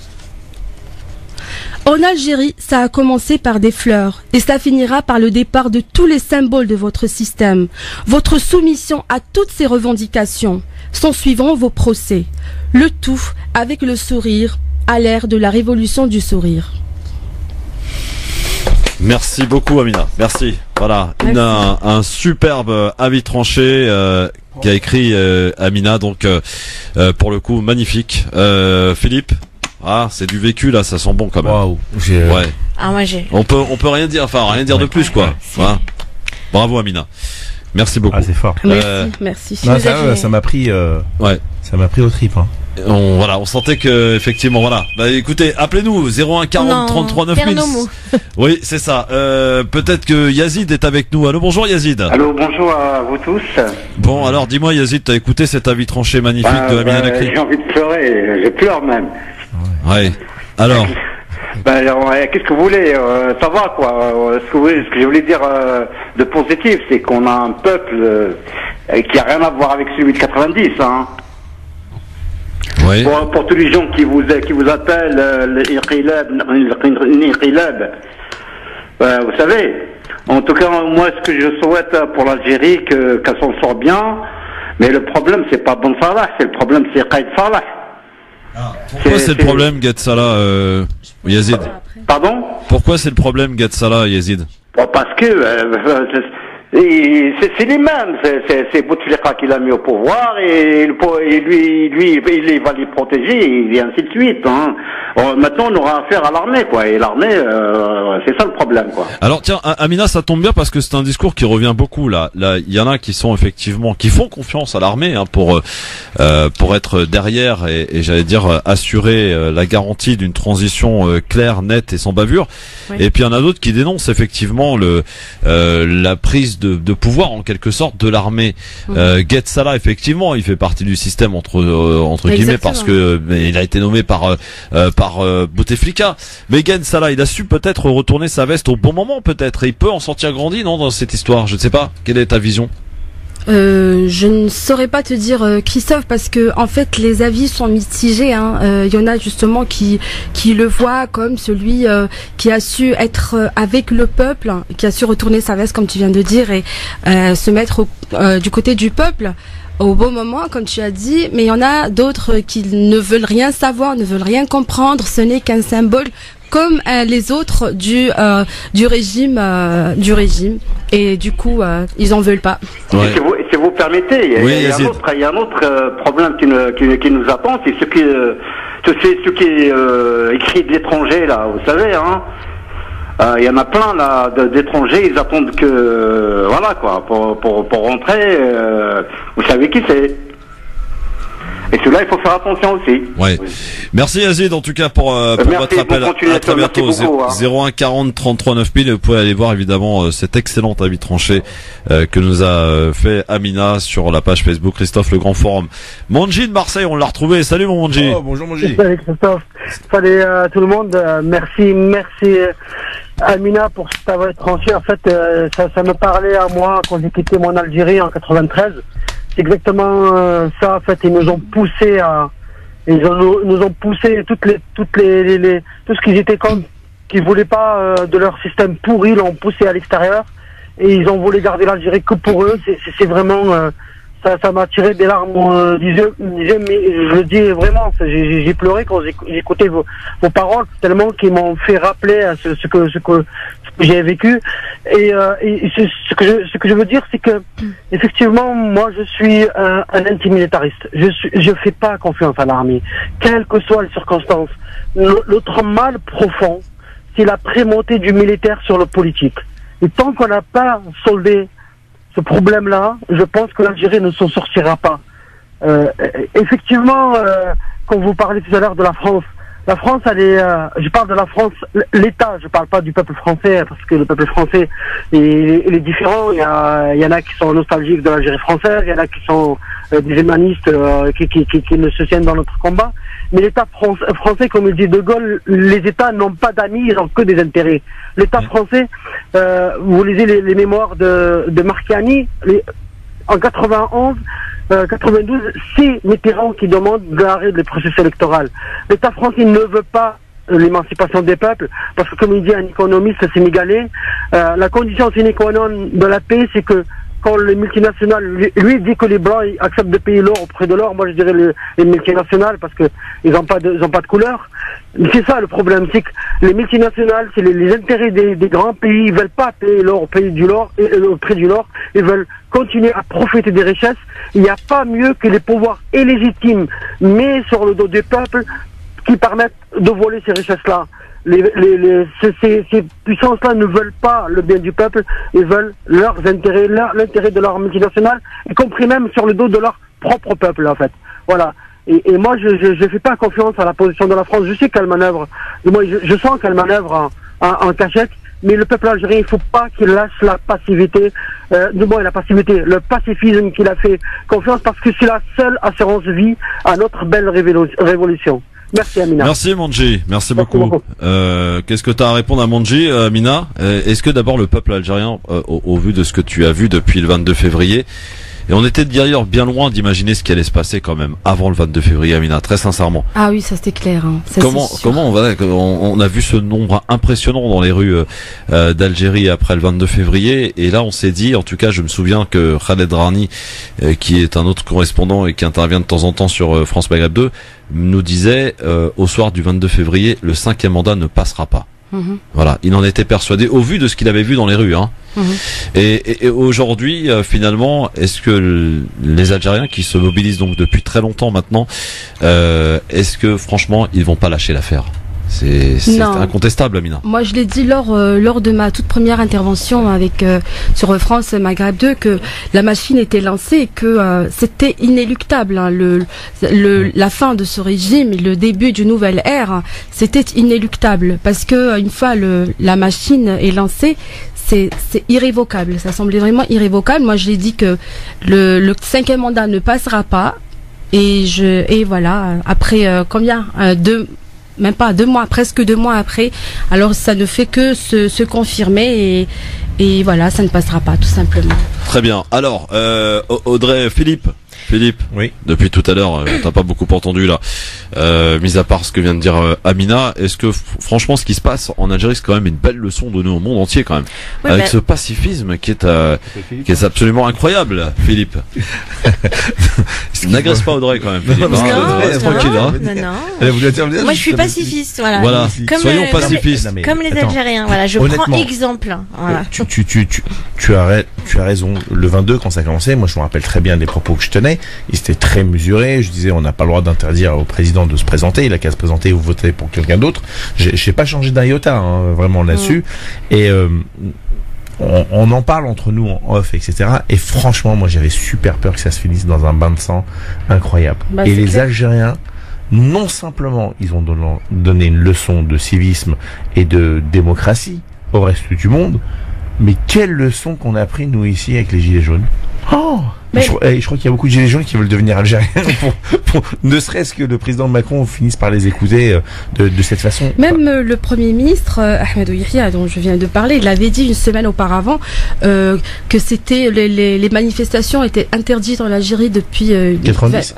En Algérie, ça a commencé par des fleurs et ça finira par le départ de tous les symboles de votre système, votre soumission à toutes ces revendications, s'en suivront vos procès, le tout avec le sourire à l'ère de la révolution du sourire. Merci beaucoup Amina, merci. Voilà, un superbe avis tranché qu'a écrit Amina, donc pour le coup magnifique. Philippe, c'est du vécu là, ça sent bon quand même. Waouh. Ouais. Ah moi j'ai. On peut rien dire, rien dire de plus quoi. Voilà. Bravo Amina. Merci beaucoup. C'est fort. Merci. Non, ça m'a pris. Ça m'a pris au trip. Hein. On sentait que effectivement voilà. Bah écoutez, appelez-nous 01 40 33 9000. Oui, c'est ça. Peut-être que Yazid est avec nous. Allô, bonjour Yazid. Allô, bonjour à vous tous. Bon, alors dis-moi Yazid, t'as écouté cet avis tranché magnifique de Amina Lakri? J'ai envie de pleurer, je pleure même. Ouais. Alors qu'est-ce que vous voulez ça va quoi. Ce que je voulais dire de positif, c'est qu'on a un peuple qui a rien à voir avec celui de 90 hein. Oui. Pour tous les gens qui vous appellent l'Inqilab, vous savez, en tout cas moi ce que je souhaite pour l'Algérie qu'elle s'en sort bien, mais le problème c'est pas Ben Salah, c'est le problème c'est Qaïd Salah. Pourquoi c'est le problème Gad Salah Yazid? Pardon? Pourquoi c'est le problème Gad Salah Yazid? Parce que c'est les mêmes, c'est Bouteflika qui l'a mis au pouvoir et lui il va les protéger et ainsi de suite. Hein. Maintenant on aura affaire à l'armée quoi et l'armée c'est ça le problème quoi. Alors tiens Amina, ça tombe bien parce que c'est un discours qui revient beaucoup là. Là il y en a qui sont effectivement qui font confiance à l'armée hein, pour être derrière et j'allais dire assurer la garantie d'une transition claire, nette et sans bavure. Oui. Et puis il y en a d'autres qui dénoncent effectivement la prise de pouvoir en quelque sorte de l'armée. Gad Salah effectivement il fait partie du système entre guillemets parce que il a été nommé par Bouteflika, mais Gad Salah il a su peut-être retourner sa veste au bon moment peut-être et il peut en sortir grandi non dans cette histoire, je ne sais pas, quelle est ta vision? Je ne saurais pas te dire Christophe parce que en fait les avis sont mitigés hein. Y en a justement qui le voient comme celui qui a su être avec le peuple, qui a su retourner sa veste comme tu viens de dire et se mettre du côté du peuple au bon moment comme tu as dit, mais il y en a d'autres qui ne veulent rien savoir, ne veulent rien comprendre, ce n'est qu'un symbole comme les autres du régime et du coup ils en veulent pas. Ouais. Si vous permettez, il y a un autre problème qui nous attend, c'est ce ce qui est écrit d'étrangers là, vous savez, hein. Il y en a plein là d'étrangers, ils attendent que voilà quoi pour rentrer. Vous savez qui c'est. Et cela, il faut faire attention aussi. Ouais. Oui. Merci Yazid en tout cas pour votre appel. À très bientôt. 01 40 33 9000. Vous pouvez aller voir évidemment cet excellent avis tranché que nous a fait Amina sur la page Facebook Christophe le Grand Forum. Monji de Marseille, on l'a retrouvé. Salut mon Monji. Oh, bonjour Monji. Salut Christophe. Salut tout le monde. Merci Amina pour cet avis tranché. En fait, ça me parlait à moi quand j'ai quitté mon Algérie en 93. C'est exactement ça. En fait, ils nous ont poussé nous ont poussé tout ce qu'ils étaient contre, qu'ils voulaient pas de leur système pourri, l'ont poussé à l'extérieur et ils ont voulu garder l'Algérie que pour eux. C'est vraiment ça m'a tiré des larmes des yeux, mais je le dis vraiment, j'ai pleuré quand j'écoutais vos paroles tellement qu'ils m'ont fait rappeler ce que j'ai vécu et ce que je veux dire, c'est que effectivement moi je suis un antimilitariste. Je fais pas confiance à l'armée, quelles que soient les circonstances. L'autre mal profond, c'est la prémontée du militaire sur le politique. Et tant qu'on n'a pas soldé ce problème-là, je pense que l'Algérie ne s'en sortira pas. Effectivement, quand vous parlez tout à l'heure de la France, elle est, je parle de la France, l'État, je parle pas du peuple français, parce que le peuple français, il est différent. Il y en a qui sont nostalgiques de l'Algérie française, il y en a qui sont des humanistes qui ne se tiennent dans notre combat. Mais l'État français, comme il dit De Gaulle, les États n'ont pas d'amis, ils n'ont que des intérêts. L'État français, vous lisez les mémoires de Marchiani, en 91, 92, c'est Mitterrand qui demande l'arrêt des processus électoraux. L'État français ne veut pas l'émancipation des peuples, parce que comme il dit un économiste sénégalais, la condition sine qua non de la paix, c'est que quand les multinationales, lui dit que les blancs ils acceptent de payer l'or auprès de l'or, moi je dirais les multinationales parce que ils n'ont pas de couleur. Mais c'est ça le problème, c'est que les multinationales, c'est les intérêts des grands pays, ils veulent pas payer l'or au prix du l'or, ils veulent continuer à profiter des richesses. Il n'y a pas mieux que les pouvoirs illégitimes, mais sur le dos des peuples, qui permettent de voler ces richesses-là. Ces puissances-là ne veulent pas le bien du peuple, ils veulent leurs intérêts, l'intérêt de leur multinationale, y compris même sur le dos de leur propre peuple, en fait. Voilà. Et moi, je fais pas confiance à la position de la France. Je sais qu'elle manœuvre, moi, je sens qu'elle manœuvre en cachette, mais le peuple algérien, il faut pas qu'il lâche la passivité, le pacifisme qu'il a fait confiance, parce que c'est la seule assurance vie à notre belle révolution. Merci Amina. Merci Monji, merci beaucoup. Qu'est-ce que tu as à répondre à Monji, Amina? Est-ce que d'abord le peuple algérien, au vu de ce que tu as vu depuis le 22 février, et on était d'ailleurs bien loin d'imaginer ce qui allait se passer quand même avant le 22 février, Amina, très sincèrement. Ah oui, ça c'était clair. Hein. Ça, comment on a vu ce nombre impressionnant dans les rues d'Algérie après le 22 février, et là on s'est dit, en tout cas je me souviens que Khaled Rani, qui est un autre correspondant et qui intervient de temps en temps sur France Maghreb 2, nous disait au soir du 22 février, le 5e mandat ne passera pas. Voilà, il en était persuadé au vu de ce qu'il avait vu dans les rues. Hein. Et aujourd'hui, finalement, est-ce que les Algériens qui se mobilisent donc depuis très longtemps maintenant, est-ce que franchement ils vont pas lâcher l'affaire? C'est incontestable, Amina. Moi, je l'ai dit lors de ma toute première intervention sur France Maghreb 2 que la machine était lancée et que c'était inéluctable. Hein, la fin de ce régime et le début d'une nouvelle ère, c'était inéluctable parce que une fois la machine est lancée, c'est irrévocable. Ça semblait vraiment irrévocable. Moi, je l'ai dit que le 5e mandat ne passera pas et voilà. Après même pas 2 mois, presque 2 mois après. Alors ça ne fait que se confirmer et voilà, ça ne passera pas tout simplement. Très bien. Alors Audrey, Philippe, oui. Depuis tout à l'heure, on t'a pas beaucoup entendu là. Mis à part ce que vient de dire Amina, est-ce que franchement, ce qui se passe en Algérie, c'est quand même une belle leçon donnée au monde entier quand même, oui, avec ce pacifisme qui est absolument incroyable, Philippe. N'agresse pas Audrey quand même. Philippe, Non, tranquille. Hein. Non. Elle voulait intervenir, Moi, je suis pacifiste, voilà. Voilà. Comme, Soyons pacifistes. Comme les Attends. Algériens, voilà. Je prends exemple. Voilà. Tu as raison. Le 22, quand ça a commencé, moi je me rappelle très bien des propos que je tenais. Ils étaient très mesurés. Je disais, on n'a pas le droit d'interdire au président de se présenter. Il a qu'à se présenter ou voter pour quelqu'un d'autre. J'ai pas changé d'un iota, hein, vraiment là-dessus. Et on en parle entre nous en off, etc. Et franchement, moi j'avais super peur que ça se finisse dans un bain de sang incroyable. Bah, et les clair. Algériens, non simplement ils ont donné une leçon de civisme et de démocratie au reste du monde, mais quelle leçon qu'on a pris nous ici avec les gilets jaunes. Oh, je crois qu'il y a beaucoup de gilets jaunes qui veulent devenir algériens pour ne serait-ce que le président Macron finisse par les écouter de cette façon. Même le Premier ministre Ahmed Yahya, dont je viens de parler, il avait dit une semaine auparavant que c'était les manifestations étaient interdites en Algérie depuis 90.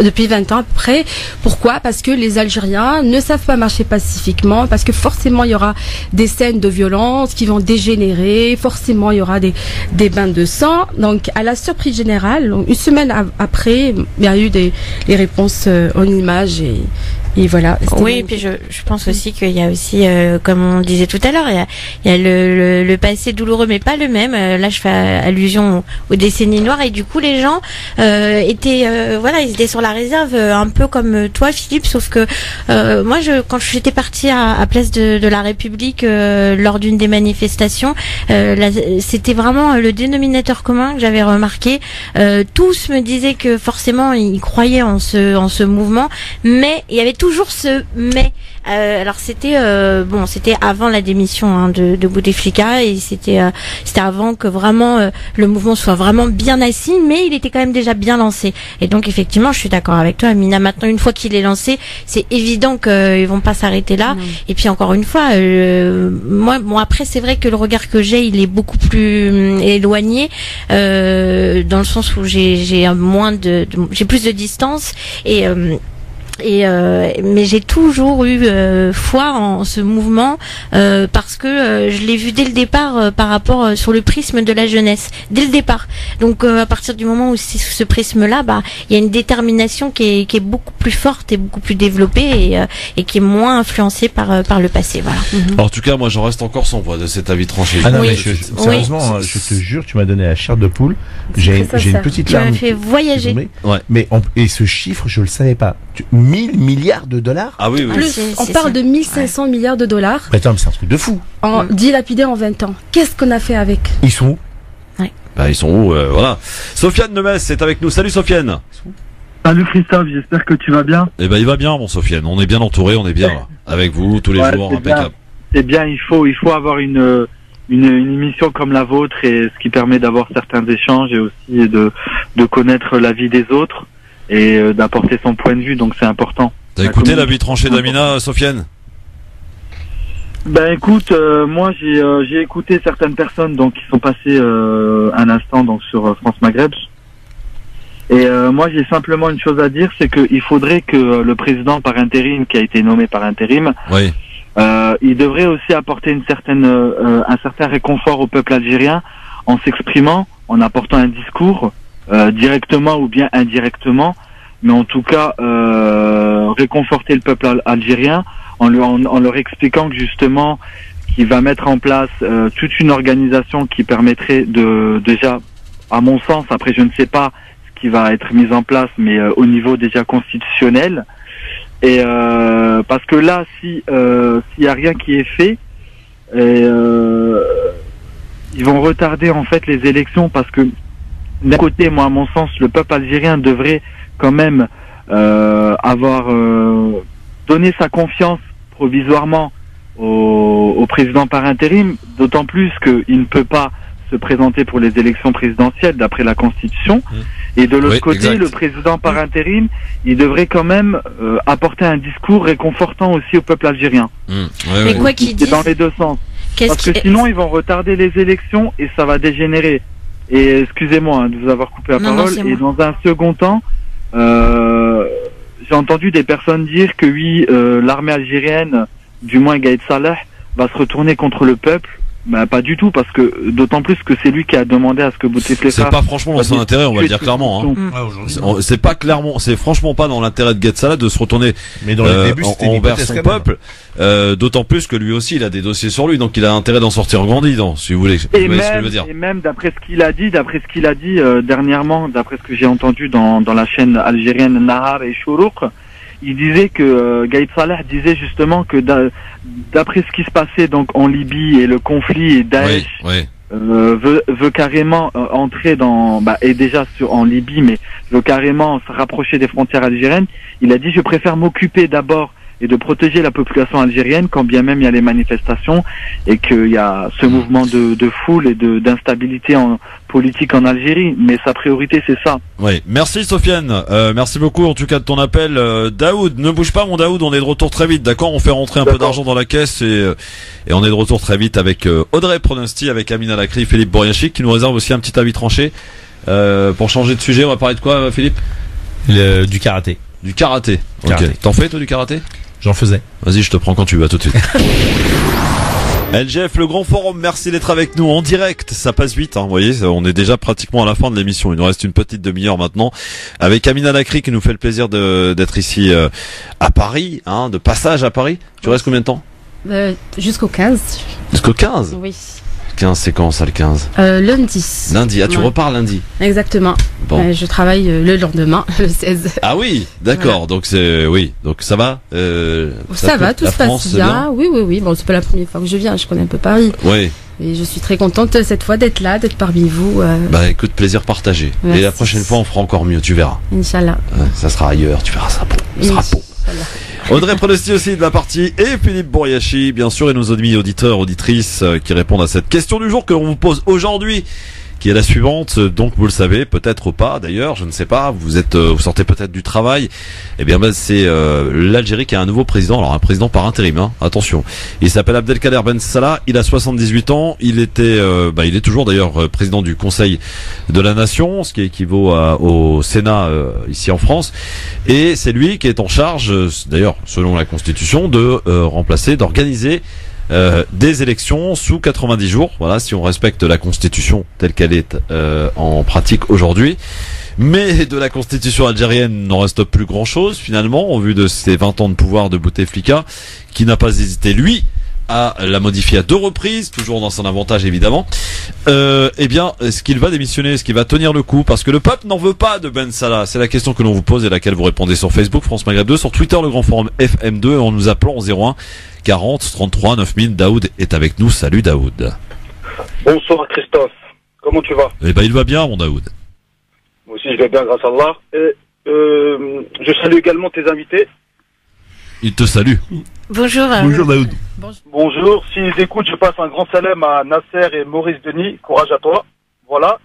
Depuis 20 ans à peu près. Pourquoi? Parce que les Algériens ne savent pas marcher pacifiquement, parce que forcément il y aura des scènes de violence qui vont dégénérer, forcément il y aura des bains de sang. Donc à la surprise générale, une semaine après, il y a eu les réponses en images et voilà. Oui, et puis je pense aussi qu'il y a aussi, comme on disait tout à l'heure, il y a le passé douloureux, mais pas le même. Là, je fais allusion aux décennies noires, et du coup, les gens étaient, ils étaient sur la réserve, un peu comme toi, Philippe, sauf que moi, quand j'étais partie à Place de la République lors d'une des manifestations, c'était vraiment le dénominateur commun que j'avais remarqué. Tous me disaient que forcément, ils croyaient en ce mouvement, mais il y avait toujours ce mais. Alors c'était c'était avant la démission de Bouteflika, et c'était avant que vraiment le mouvement soit vraiment bien assis, mais il était quand même déjà bien lancé. Et donc effectivement, je suis d'accord avec toi, Amina. Maintenant, une fois qu'il est lancé, c'est évident qu'ils vont pas s'arrêter là. Et puis encore une fois, moi, après, c'est vrai que le regard que j'ai, il est beaucoup plus éloigné, dans le sens où j'ai plus de distance, mais j'ai toujours eu foi en ce mouvement, parce que je l'ai vu dès le départ par rapport sur le prisme de la jeunesse, dès le départ. Donc à partir du moment où c'est ce prisme-là, il y a une détermination qui est beaucoup plus forte et beaucoup plus développée, et qui est moins influencée par le passé. Voilà. Alors, en tout cas, moi, j'en reste encore sans voix de cet avis tranché. Ah non, mais sérieusement, je te jure, tu m'as donné la chair de poule. J'ai une petite larme. Tu m'as fait voyager. Mais et ce chiffre, je le savais pas. 1000 milliards de dollars. Ah oui, oui. Plus, on parle de 1500 milliards de dollars. Attends, mais c'est un truc de fou. Dilapidés en 20 ans. Qu'est-ce qu'on a fait avec? Ils sont où? Ils sont où? Voilà. Sofiane de Metz est avec nous. Salut Sofiane. Salut Christophe, j'espère que tu vas bien. Eh ben, il va bien, mon Sofiane. On est bien entouré, on est bien là. Avec vous tous les jours, impeccable. C'est bien, il faut avoir une émission comme la vôtre, et ce qui permet d'avoir certains échanges, et aussi de connaître la vie des autres, et d'apporter son point de vue, donc c'est important. T'as écouté l'avis tranché d'Amina, Sofiane? Ben écoute, moi j'ai écouté certaines personnes donc qui sont passées un instant donc sur France Maghreb, et moi j'ai simplement une chose à dire, c'est qu'il faudrait que le président par intérim, qui a été nommé par intérim, il devrait aussi apporter un certain réconfort au peuple algérien, en s'exprimant, en apportant un discours, directement ou bien indirectement, mais en tout cas réconforter le peuple algérien en leur expliquant que justement qu'il va mettre en place toute une organisation qui permettrait déjà, à mon sens, après je ne sais pas ce qui va être mis en place, mais au niveau déjà constitutionnel, et parce que là, s'il y a rien qui est fait, ils vont retarder en fait les élections, parce que d'un côté, moi à mon sens, le peuple algérien devrait quand même avoir donné sa confiance provisoirement au président par intérim, d'autant plus qu'il ne peut pas se présenter pour les élections présidentielles d'après la Constitution. Et de l'autre côté, le président par intérim, il devrait quand même apporter un discours réconfortant aussi au peuple algérien. Mais quoi qu'il dise, dans les deux sens. Parce que sinon, ils vont retarder les élections et ça va dégénérer. Et excusez-moi de vous avoir coupé la parole. Et dans un second temps, j'ai entendu des personnes dire que oui, l'armée algérienne, du moins Gaïd Salah, va se retourner contre le peuple. Bah pas du tout, parce que d'autant plus que c'est lui qui a demandé à ce que Bouteflika... C'est pas franchement dans son intérêt, on va le dire clairement. Hein. C'est pas clairement, c'est franchement pas dans l'intérêt de Guetzala de se retourner envers son peuple. D'autant plus que lui aussi, il a des dossiers sur lui, donc il a intérêt d'en sortir grandi, si vous voulez. Et même d'après ce qu'il a dit, dernièrement, d'après ce que j'ai entendu dans la chaîne algérienne Nahar et Chourouk, il disait que Gaïd Salah disait justement que d'après ce qui se passait donc en Libye et le conflit et Daesh veut carrément entrer et déjà en Libye, mais veut carrément se rapprocher des frontières algériennes. Il a dit: je préfère m'occuper d'abord et de protéger la population algérienne, quand bien même il y a les manifestations et qu'il y a ce mouvement de foule et d'instabilité politique en Algérie. Mais sa priorité, c'est ça. Oui, merci Sofiane. Merci beaucoup en tout cas de ton appel. Daoud, ne bouge pas mon Daoud, on est de retour très vite, d'accord? On fait rentrer un peu d'argent dans la caisse et on est de retour très vite avec Audrey Pronosti, avec Amina Lakri, Philippe Bouriachi qui nous réserve aussi un petit avis tranché. Pour changer de sujet, on va parler de quoi, Philippe? Du karaté. Du karaté. Ok. T'en fais toi du karaté? J'en faisais. Vas-y, je te prends quand tu veux, à tout de suite. LGF, le grand forum, merci d'être avec nous en direct. Ça passe vite, hein, vous voyez, on est déjà pratiquement à la fin de l'émission. Il nous reste une petite demi-heure maintenant avec Amina Lakri qui nous fait le plaisir d'être ici à Paris, de passage à Paris. Tu restes combien de temps? Jusqu'au 15. Jusqu'au 15? Oui. 15, c'est quand ça le 15? Lundi. Lundi, tu repars lundi? Exactement. Bon. Je travaille le lendemain, le 16. Ah oui, d'accord, voilà. Donc ça va ça va, tout se passe bien. Oui. Bon, c'est pas la première fois que je viens, je connais un peu Paris. Oui. Et je suis très contente cette fois d'être là, d'être parmi vous. Écoute, plaisir partagé. Merci. Et la prochaine fois, on fera encore mieux, tu verras. Inch'Allah. Ça sera ailleurs, tu verras, ça sera beau. Audrey Pronosti aussi de la partie et Philippe Bouriachi, bien sûr, et nos amis auditeurs, auditrices qui répondent à cette question du jour que l'on vous pose aujourd'hui, qui est la suivante. Donc vous le savez, peut-être pas d'ailleurs, je ne sais pas, vous sortez peut-être du travail. Eh bien c'est l'Algérie qui a un nouveau président, alors un président par intérim, attention. Il s'appelle Abdelkader Ben Salah, il a 78 ans, il est toujours d'ailleurs président du Conseil de la Nation, ce qui équivaut au Sénat ici en France, et c'est lui qui est en charge, d'ailleurs selon la Constitution, d'organiser des élections sous 90 jours, voilà, si on respecte la Constitution telle qu'elle est en pratique aujourd'hui. Mais de la Constitution algérienne, il n'en reste plus grand-chose finalement, au vu de ces 20 ans de pouvoir de Bouteflika, qui n'a pas hésité, lui, à la modifier à 2 reprises, toujours dans son avantage évidemment. Est-ce qu'il va démissionner? Est-ce qu'il va tenir le coup? Parce que le peuple n'en veut pas de Ben Salah. C'est la question que l'on vous pose et laquelle vous répondez sur Facebook, France Maghreb 2, sur Twitter, le grand forum FM2, en nous appelant au 01 40 33 9000. Daoud est avec nous. Salut Daoud. Bonsoir Christophe. Comment tu vas? Il va bien mon Daoud. Moi aussi je vais bien grâce à Allah. Et je salue également tes invités. Il te salue. Bonjour. Bonjour Daoud. Bonjour. S'ils écoutent, je passe un grand salam à Nasser et Maurice Denis. Courage à toi. Voilà.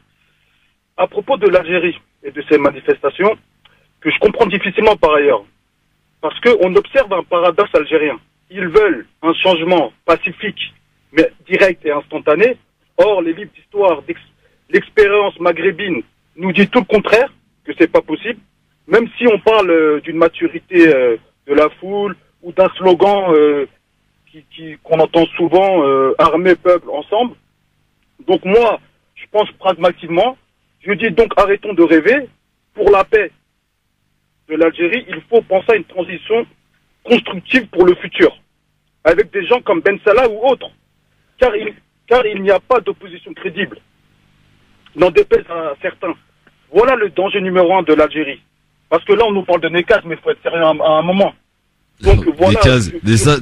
À propos de l'Algérie et de ces manifestations, que je comprends difficilement par ailleurs, parce qu'on observe un paradoxe algérien. Ils veulent un changement pacifique, mais direct et instantané. Or, les livres d'histoire, l'expérience maghrébine nous dit tout le contraire, que c'est pas possible. Même si on parle d'une maturité de la foule ou d'un slogan qu'on entend souvent, armée, peuple, ensemble. Donc moi, je pense pragmatiquement, je dis donc arrêtons de rêver. Pour la paix de l'Algérie, il faut penser à une transition constructive pour le futur, avec des gens comme Ben Salah ou autres, car il n'y a pas d'opposition crédible, n'en déplaise à certains. Voilà le danger numéro 1 de l'Algérie. Parce que là, on nous parle de Nekaz, mais il faut être sérieux à un moment. Donc, voilà.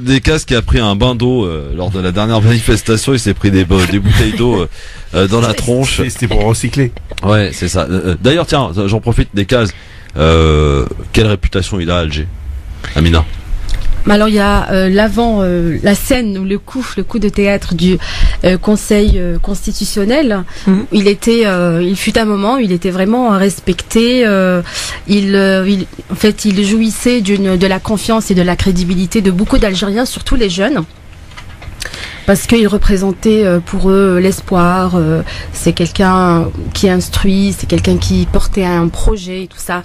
Nekaz qui a pris un bain d'eau lors de la dernière manifestation, il s'est pris des bouteilles d'eau dans la tronche. C'était pour recycler. Ouais, c'est ça. D'ailleurs, tiens, j'en profite, Nekaz, quelle réputation il a à Alger, Amina? Alors il y a la scène ou le coup de théâtre du Conseil constitutionnel. Il fut un moment où il était vraiment respecté. Il jouissait de la confiance et de la crédibilité de beaucoup d'Algériens, surtout les jeunes. parce qu'il représentait pour eux l'espoir. C'est quelqu'un qui instruit, c'est quelqu'un qui portait un projet et tout ça.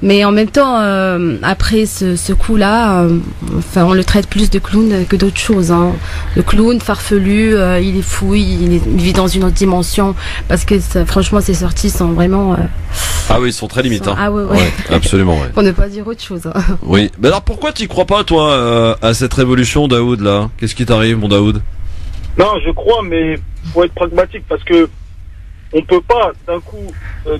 Mais en même temps, après ce coup-là, enfin, on le traite plus de clown que d'autres choses. Hein. Le clown farfelu, il est fou, il vit dans une autre dimension, parce que franchement, ses sorties sont vraiment. Ah oui, ils sont très limites. Hein. Ah ouais. Ouais, absolument. Ouais. Pour ne pas dire autre chose. Hein. Oui. Mais alors pourquoi tu crois pas, toi, à cette révolution, Daoud, là? Qu'est-ce qui t'arrive, mon Daoud? Non, je crois, mais faut être pragmatique, parce que on peut pas d'un coup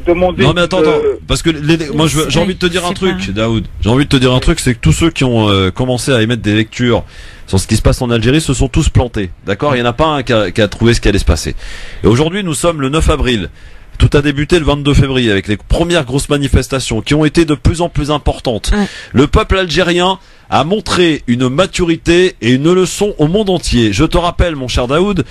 demander. Non mais attends, parce que moi j'ai envie de te dire un truc, Daoud. J'ai envie de te dire un truc, c'est que tous ceux qui ont commencé à émettre des lectures sur ce qui se passe en Algérie se sont tous plantés. D'accord? Il y en a pas un qui a trouvé ce qui allait se passer. Et aujourd'hui, nous sommes le 9 avril. Tout a débuté le 22 février avec les premières grosses manifestations qui ont été de plus en plus importantes. Le peuple algérien a montré une maturité et une leçon au monde entier. Je te rappelle, mon cher Daoud,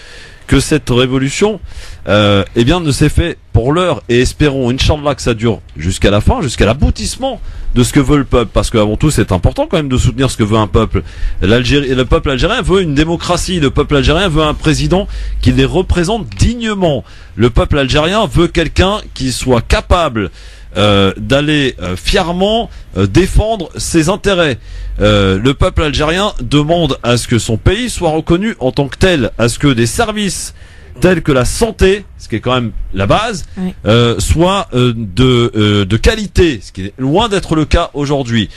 que cette révolution eh bien ne s'est fait pour l'heure, et espérons Inch'Allah que ça dure jusqu'à la fin, jusqu'à l'aboutissement de ce que veut le peuple, parce qu'avant tout c'est important quand même de soutenir ce que veut un peuple. Le peuple algérien veut une démocratie, le peuple algérien veut un président qui les représente dignement, le peuple algérien veut quelqu'un qui soit capable d'aller fièrement défendre ses intérêts. Le peuple algérien demande à ce que son pays soit reconnu en tant que tel, à ce que des services tels que la santé, ce qui est quand même la base, soient de qualité, ce qui est loin d'être le cas aujourd'hui.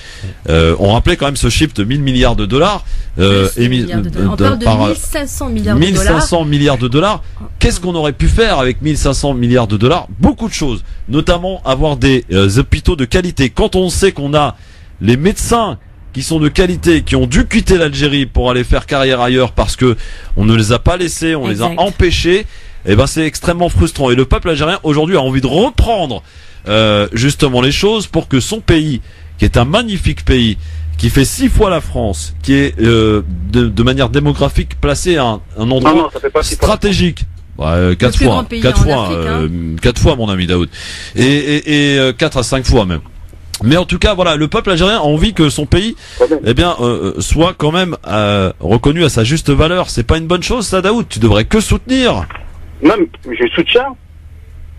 On rappelait quand même ce chiffre de 1000 milliards de dollars. On parle de 1500 milliards de dollars. 1500 milliards de dollars. Qu'est-ce qu'on aurait pu faire avec 1500 milliards de dollars? Beaucoup de choses, notamment avoir des hôpitaux de qualité. Quand on sait qu'on a les médecins qui sont de qualité, qui ont dû quitter l'Algérie pour aller faire carrière ailleurs parce que on ne les a pas laissés, on les a empêchés, et ben c'est extrêmement frustrant. Et le peuple algérien aujourd'hui a envie de reprendre justement les choses pour que son pays, qui est un magnifique pays, qui fait 6 fois la France, qui est de manière démographique placé à un endroit stratégique. 4 fois, 4 fois mon ami Daoud, et 4 à 5 fois même. Mais en tout cas, voilà, le peuple algérien a envie que son pays, eh bien, soit quand même reconnu à sa juste valeur. C'est pas une bonne chose, ça, Daoud. Tu devrais que soutenir. Non, mais je soutiens.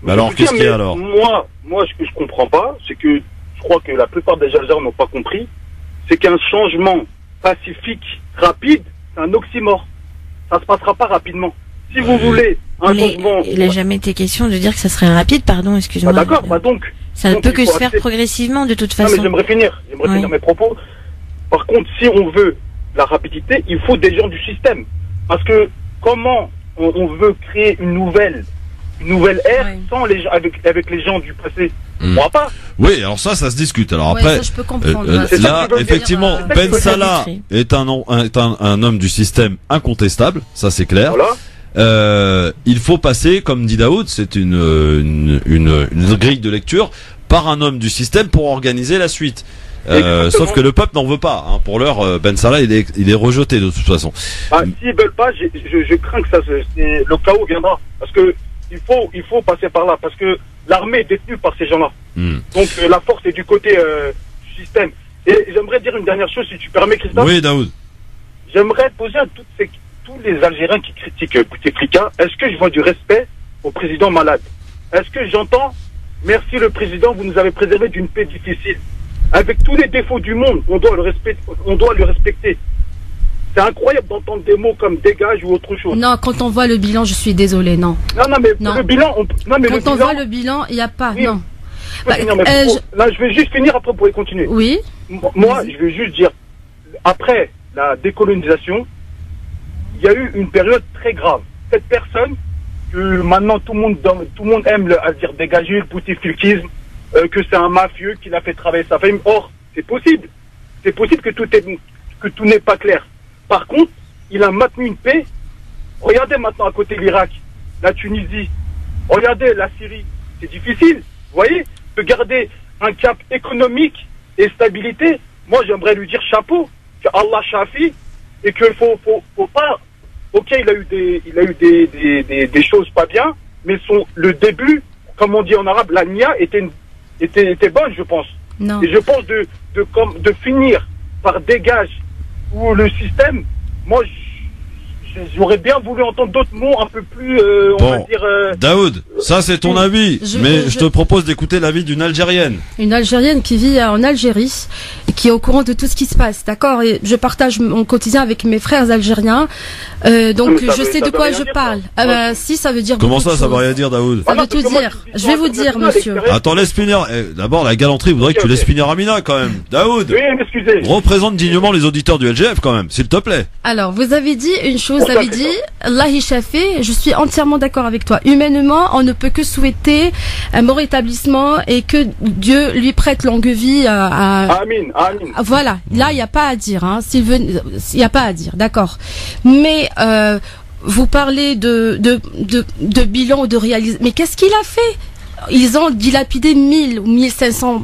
Mais alors, qu'est-ce qu'il y a alors? Moi, ce que je comprends pas, c'est que je crois que la plupart des Algériens n'ont pas compris, c'est qu'un changement pacifique, rapide, c'est un oxymore. Ça se passera pas rapidement. Si vous voulez un changement... Il n'a jamais été question de dire que ça serait rapide, pardon, excuse-moi. Ah, d'accord, donc... Ça ne peut que se faire progressivement, de toute façon. Non, mais j'aimerais finir mes propos. Par contre, si on veut la rapidité, il faut des gens du système. Parce que comment on veut créer une nouvelle ère sans les gens, avec les gens du passé? On pourra pas. Oui, alors ça se discute. Alors après, ça, je peux comprendre. là, effectivement, Ben Salah est un homme du système incontestable, ça c'est clair. Voilà. Il faut passer, comme dit Daoud, c'est une grille de lecture par un homme du système pour organiser la suite. Sauf que le peuple n'en veut pas. Hein. Pour l'heure, Ben Salah, il est rejeté de toute façon. S'ils veulent pas, je crains que le chaos viendra. Parce que il faut passer par là. Parce que l'armée est détenue par ces gens-là. Donc la force est du côté du système. Et j'aimerais dire une dernière chose, si tu permets, Christophe. Oui, Daoud. J'aimerais poser à tous les Algériens qui critiquent Bouteflika, est-ce que je vois du respect au président malade? Est-ce que j'entends merci le président, vous nous avez préservé d'une paix difficile? Avec tous les défauts du monde, on doit le respecter. C'est incroyable d'entendre des mots comme dégage ou autre chose. Non, quand on voit le bilan, je suis désolé, non. Non, mais le bilan, quand on voit le bilan, il n'y a pas, oui, non. Là, je vais juste finir, après vous pourrez continuer. Oui. Moi, je vais juste dire, après la décolonisation, il y a eu une période très grave. Cette personne, que maintenant tout le monde aime à dire dégager le bouteflikisme, que c'est un mafieux qui l'a fait travailler sa famille. Or, c'est possible. C'est possible que tout n'est pas clair. Par contre, il a maintenu une paix. Regardez maintenant à côté l'Irak, la Tunisie, regardez la Syrie. C'est difficile, vous voyez, de garder un cap économique et stabilité. Moi, j'aimerais lui dire chapeau, que Allah Shafi, et qu'il faut pas. Ok, il a eu des choses pas bien, mais le début, comme on dit en arabe, la nia était bonne, je pense. Non. Et je pense de finir par dégage ou le système. Moi, j'aurais bien voulu entendre d'autres mots un peu plus, on va dire... Daoud, ça c'est ton avis, mais je te propose d'écouter l'avis d'une Algérienne. Une Algérienne qui vit en Algérie et qui est au courant de tout ce qui se passe, d'accord? Et je partage mon quotidien avec mes frères algériens, donc je sais de quoi je parle. Si, ça veut dire... Comment ça veut rien dire, Daoud? Ça veut tout dire. Je vais vous dire, monsieur. Attends, laisse finir. D'abord, la galanterie voudrait que tu laisses finir Amina, quand même. Daoud, oui, excusez. représente dignement les auditeurs du LGF, quand même, s'il te plaît. Alors, vous avez dit une chose, vous avez dit, Allah Hichafé, je suis entièrement d'accord avec toi. Humainement, on ne peut que souhaiter un bon rétablissement et que Dieu lui prête longue vie Amin, amin. Voilà, là, il n'y a pas à dire, hein. S'il veut, il n'y a pas à dire, d'accord. Mais, vous parlez de bilan ou de réalisation. Mais qu'est-ce qu'il a fait? Ils ont dilapidé 1000 ou 1500,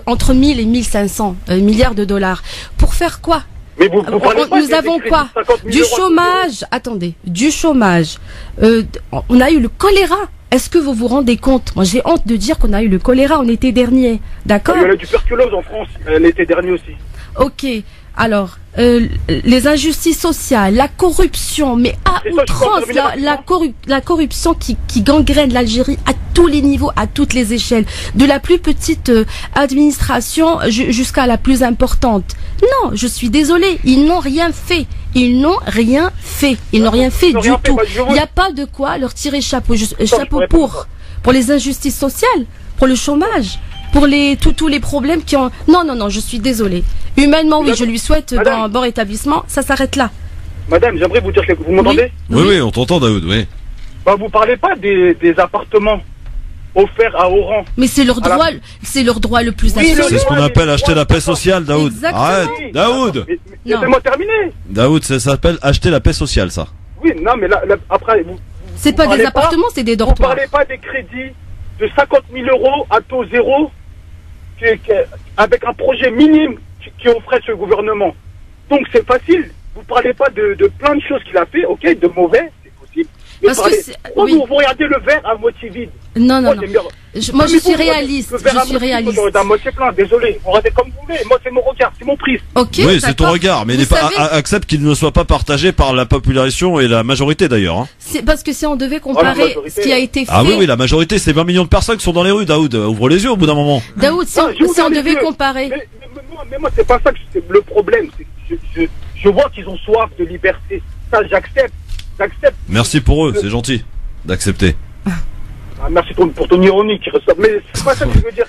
entre 1000 et 1500 milliards de dollars. Pour faire quoi? Mais nous avons quoi? Du chômage. Attendez, du chômage. On a eu le choléra. Est-ce que vous vous rendez compte? Moi, j'ai honte de dire qu'on a eu le choléra en été dernier. D'accord? Il y a eu du tuberculose en France l'été dernier aussi. Ok. Alors, les injustices sociales, la corruption, mais à outrance, la corruption qui gangrène l'Algérie à tous les niveaux, à toutes les échelles, de la plus petite administration jusqu'à la plus importante. Non, je suis désolée, ils n'ont rien fait. Ils n'ont rien fait. Ils n'ont rien fait du tout. Il n'y a pas de quoi leur tirer chapeau pour les injustices sociales, pour le chômage, pour tous les problèmes qui ont... Non, je suis désolée. Humainement, oui, je lui souhaite un bon rétablissement. Ça s'arrête là. Madame, j'aimerais vous dire que vous m'entendez? Oui, on t'entend, Daoud, oui. Bah, vous parlez pas des appartements offerts à Oran. Mais c'est leur droit, c'est leur droit le plus absolu. C'est ce qu'on appelle acheter la paix sociale, Daoud. Exactement. Arrête, Daoud. Laissez-moi terminer. Daoud, ça s'appelle acheter la paix sociale, ça. Oui, non, mais là après, c'est pas des appartements, c'est des dortoirs. Vous parlez pas des crédits de 50 000 € à taux zéro, avec un projet minime qui offrait ce gouvernement. Donc c'est facile. Vous parlez pas de plein de choses qu'il a fait, ok, de mauvais, c'est possible. Mais vous regardez le verre à moitié vide. Non. Moi, je suis réaliste. Je suis réaliste. À moitié plein, désolé. Vous regardez comme vous voulez. Moi, c'est mon regard, c'est mon prisme. Ok. Oui, c'est ton regard, mais accepte qu'il ne soit pas partagé par la population et la majorité d'ailleurs. Hein. C'est parce que si on devait comparer ce qui a été fait. Ah oui, la majorité, c'est 20 millions de personnes qui sont dans les rues, Daoud. Ouvre les yeux au bout d'un moment. Daoud, si on devait comparer. Mais moi, c'est pas ça que c'est le problème. Je vois qu'ils ont soif de liberté. Ça, j'accepte. Merci pour eux, c'est gentil d'accepter. Merci pour ton ironie qui ressort. Mais c'est pas ça que je veux dire.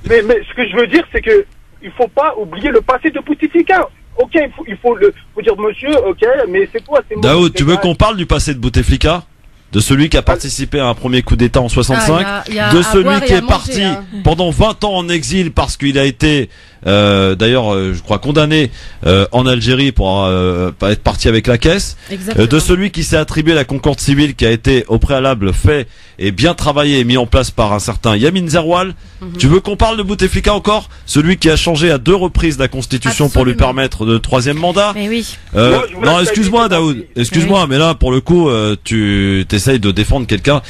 Mais ce que je veux dire, c'est que il faut pas oublier le passé de Bouteflika. Ok, il faut dire monsieur, ok, mais c'est quoi? Daoud, tu veux qu'on parle du passé de Bouteflika? De celui qui a participé à un premier coup d'État en 65, de celui qui est parti pendant 20 ans en exil parce qu'il a été, d'ailleurs, je crois condamné en Algérie pour être parti avec la caisse, de celui qui s'est attribué la concorde civile qui a été au préalable fait et bien travaillé et mis en place par un certain Yamin Zerwal. Tu veux qu'on parle de Bouteflika encore? Celui qui a changé à 2 reprises la constitution pour lui permettre de 3e mandat. Mais oui. Non, excuse-moi Daoud, excuse-moi, mais là pour le coup, tu t'essayes de défendre quelqu'un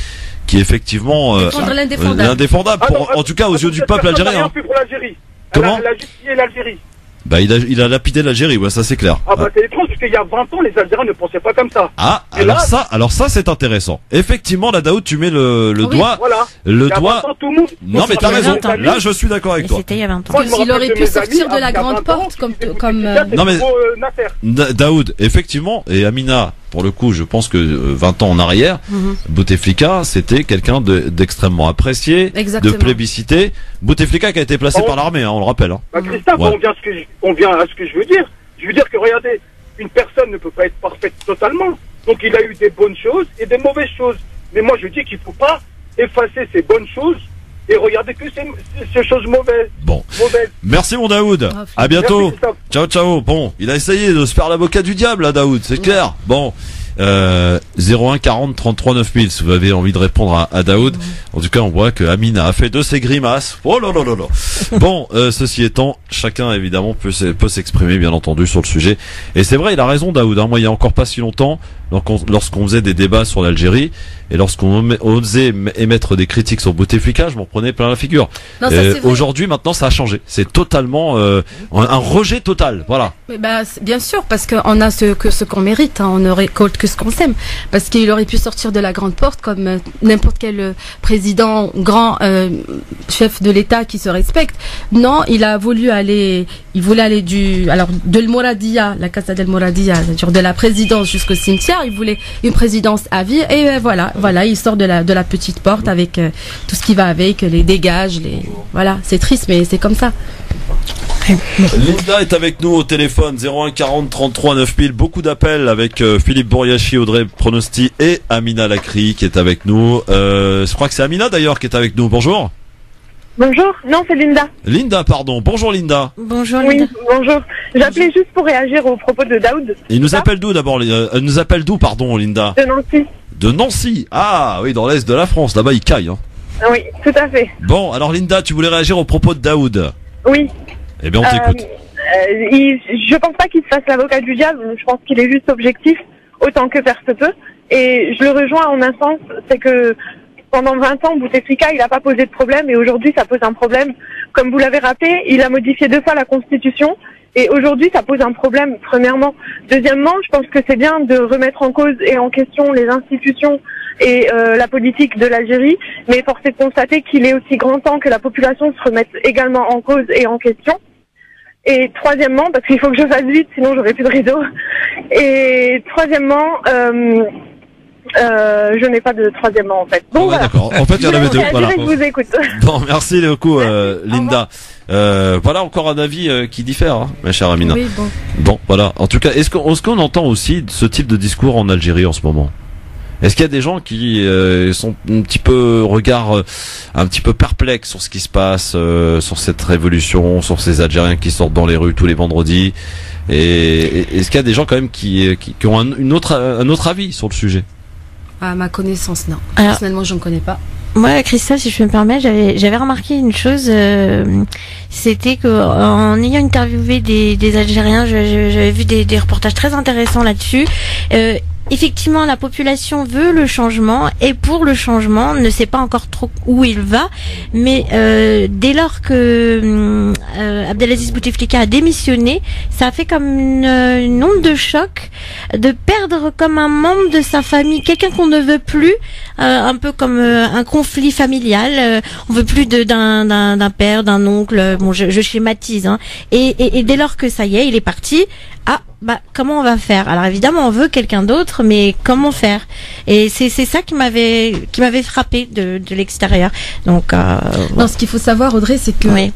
qui est effectivement l'indéfendable, en tout cas aux yeux du peuple algérien. Comment? Elle a justifié l'Algérie. Bah il a lapidé l'Algérie, ouais, ça c'est clair. Ah bah c'est étrange parce qu'il y a 20 ans les Algériens ne pensaient pas comme ça. Ah, alors ça c'est intéressant. Effectivement là Daoud, tu mets le doigt doigt. Non mais t'as raison. Là je suis d'accord avec toi. C'était il y a 20 ans. Il aurait pu sortir de la grande porte comme Non mais Daoud, effectivement, et Amina, pour le coup, je pense que 20 ans en arrière, Bouteflika, c'était quelqu'un d'extrêmement apprécié, de plébiscité. Bouteflika qui a été placé par l'armée, on le rappelle. Bah, Christophe, on vient à ce que je veux dire. Je veux dire que, regardez, une personne ne peut pas être parfaite totalement. Donc il a eu des bonnes choses et des mauvaises choses. Mais moi, je dis qu'il ne faut pas effacer ces bonnes choses et regarder que ces choses mauvaises. Bon. Merci mon Daoud. À bientôt. Ciao, ciao. Bon, il a essayé de se faire l'avocat du diable, là, Daoud, c'est clair. Bon. 01 40 33 9000 si vous avez envie de répondre à Daoud. En tout cas, on voit que Amina a fait de ses grimaces. Oh là là là là. Bon, ceci étant, chacun évidemment peut s'exprimer bien entendu sur le sujet. Et c'est vrai, il a raison Daoud. Hein. Moi, il y a encore pas si longtemps, lorsqu'on faisait des débats sur l'Algérie et lorsqu'on osait émettre des critiques sur Bouteflika, je m'en prenais plein la figure. Aujourd'hui, maintenant, ça a changé. C'est totalement un rejet total. Voilà. Mais bien sûr, parce qu'on a ce qu'on mérite. Hein. On ne récolte que ce qu'on sème. Parce qu'il aurait pu sortir de la grande porte comme n'importe quel président, grand chef de l'État qui se respecte. Non, il voulait aller de Mouradia, la Casa del Mouradia, c'est-à-dire de la présidence jusqu'au cimetière. Il voulait une présidence à vie et voilà, il sort de la petite porte avec tout ce qui va avec, les dégages, voilà, c'est triste mais c'est comme ça. Linda est avec nous au téléphone 01 40 33 9000. Beaucoup d'appels avec Philippe Bouriachi, Audrey Pronosti et Amina Lakri qui est avec nous. Je crois que c'est Amina d'ailleurs qui est avec nous. Bonjour. Bonjour, non c'est Linda. Linda, pardon. Bonjour Linda. Bonjour Linda. Oui, bonjour. J'appelais juste pour réagir aux propos de Daoud. Il nous appelle d'où d'abord nous appelle d'où, pardon, Linda? De Nancy. De Nancy. Ah oui, dans l'est de la France. Là-bas, il caille. Hein. Oui, tout à fait. Bon, alors Linda, tu voulais réagir aux propos de Daoud? Oui. Eh bien, on t'écoute. Je pense pas qu'il se fasse l'avocat du diable. Je pense qu'il est juste objectif, autant que faire se peut. Et je le rejoins en un sens, c'est que pendant 20 ans, Bouteflika, il n'a pas posé de problème et aujourd'hui, ça pose un problème. Comme vous l'avez rappelé, il a modifié 2 fois la Constitution et aujourd'hui, ça pose un problème, premièrement. Deuxièmement, je pense que c'est bien de remettre en cause et en question les institutions et la politique de l'Algérie, mais force est de constater qu'il est aussi grand temps que la population se remette également en cause et en question. Et troisièmement, parce qu'il faut que je fasse vite, sinon j'aurai plus de rideau. Et troisièmement, je n'ai pas de troisièmement en fait. Bon, voilà. D'accord. En fait, il y en avait 2. Voilà. Je vous écoute. Bon, merci beaucoup, Linda. Voilà encore un avis qui diffère, hein, ma chère Amina. Oui, bon. Bon, voilà. En tout cas, est-ce qu'on entend aussi ce type de discours en Algérie en ce moment? Est-ce qu'il y a des gens qui sont un petit peu un petit peu perplexes sur ce qui se passe, sur cette révolution, sur ces Algériens qui sortent dans les rues tous les vendredis? Et est-ce qu'il y a des gens quand même qui ont un autre avis sur le sujet? À ma connaissance, non. Alors, personnellement, je ne connais pas. Moi, Christophe, si je me permets, j'avais remarqué une chose, c'était que en ayant interviewé des Algériens, j'avais vu des reportages très intéressants là-dessus. Effectivement, la population veut le changement et pour le changement ne sait pas encore trop où il va. Mais dès lors que Abdelaziz Bouteflika a démissionné, ça a fait comme une onde de choc de perdre comme un membre de sa famille, quelqu'un qu'on ne veut plus, un peu comme un conflit familial. On veut plus d'un père, d'un oncle. Bon, je schématise. Hein. Et dès lors que ça y est, il est parti. Ah, comment on va faire? Alors évidemment, on veut quelqu'un d'autre, mais comment faire? Et c'est ça qui m'avait frappé de l'extérieur. Donc non, ce qu'il faut savoir, Audrey, c'est que oui.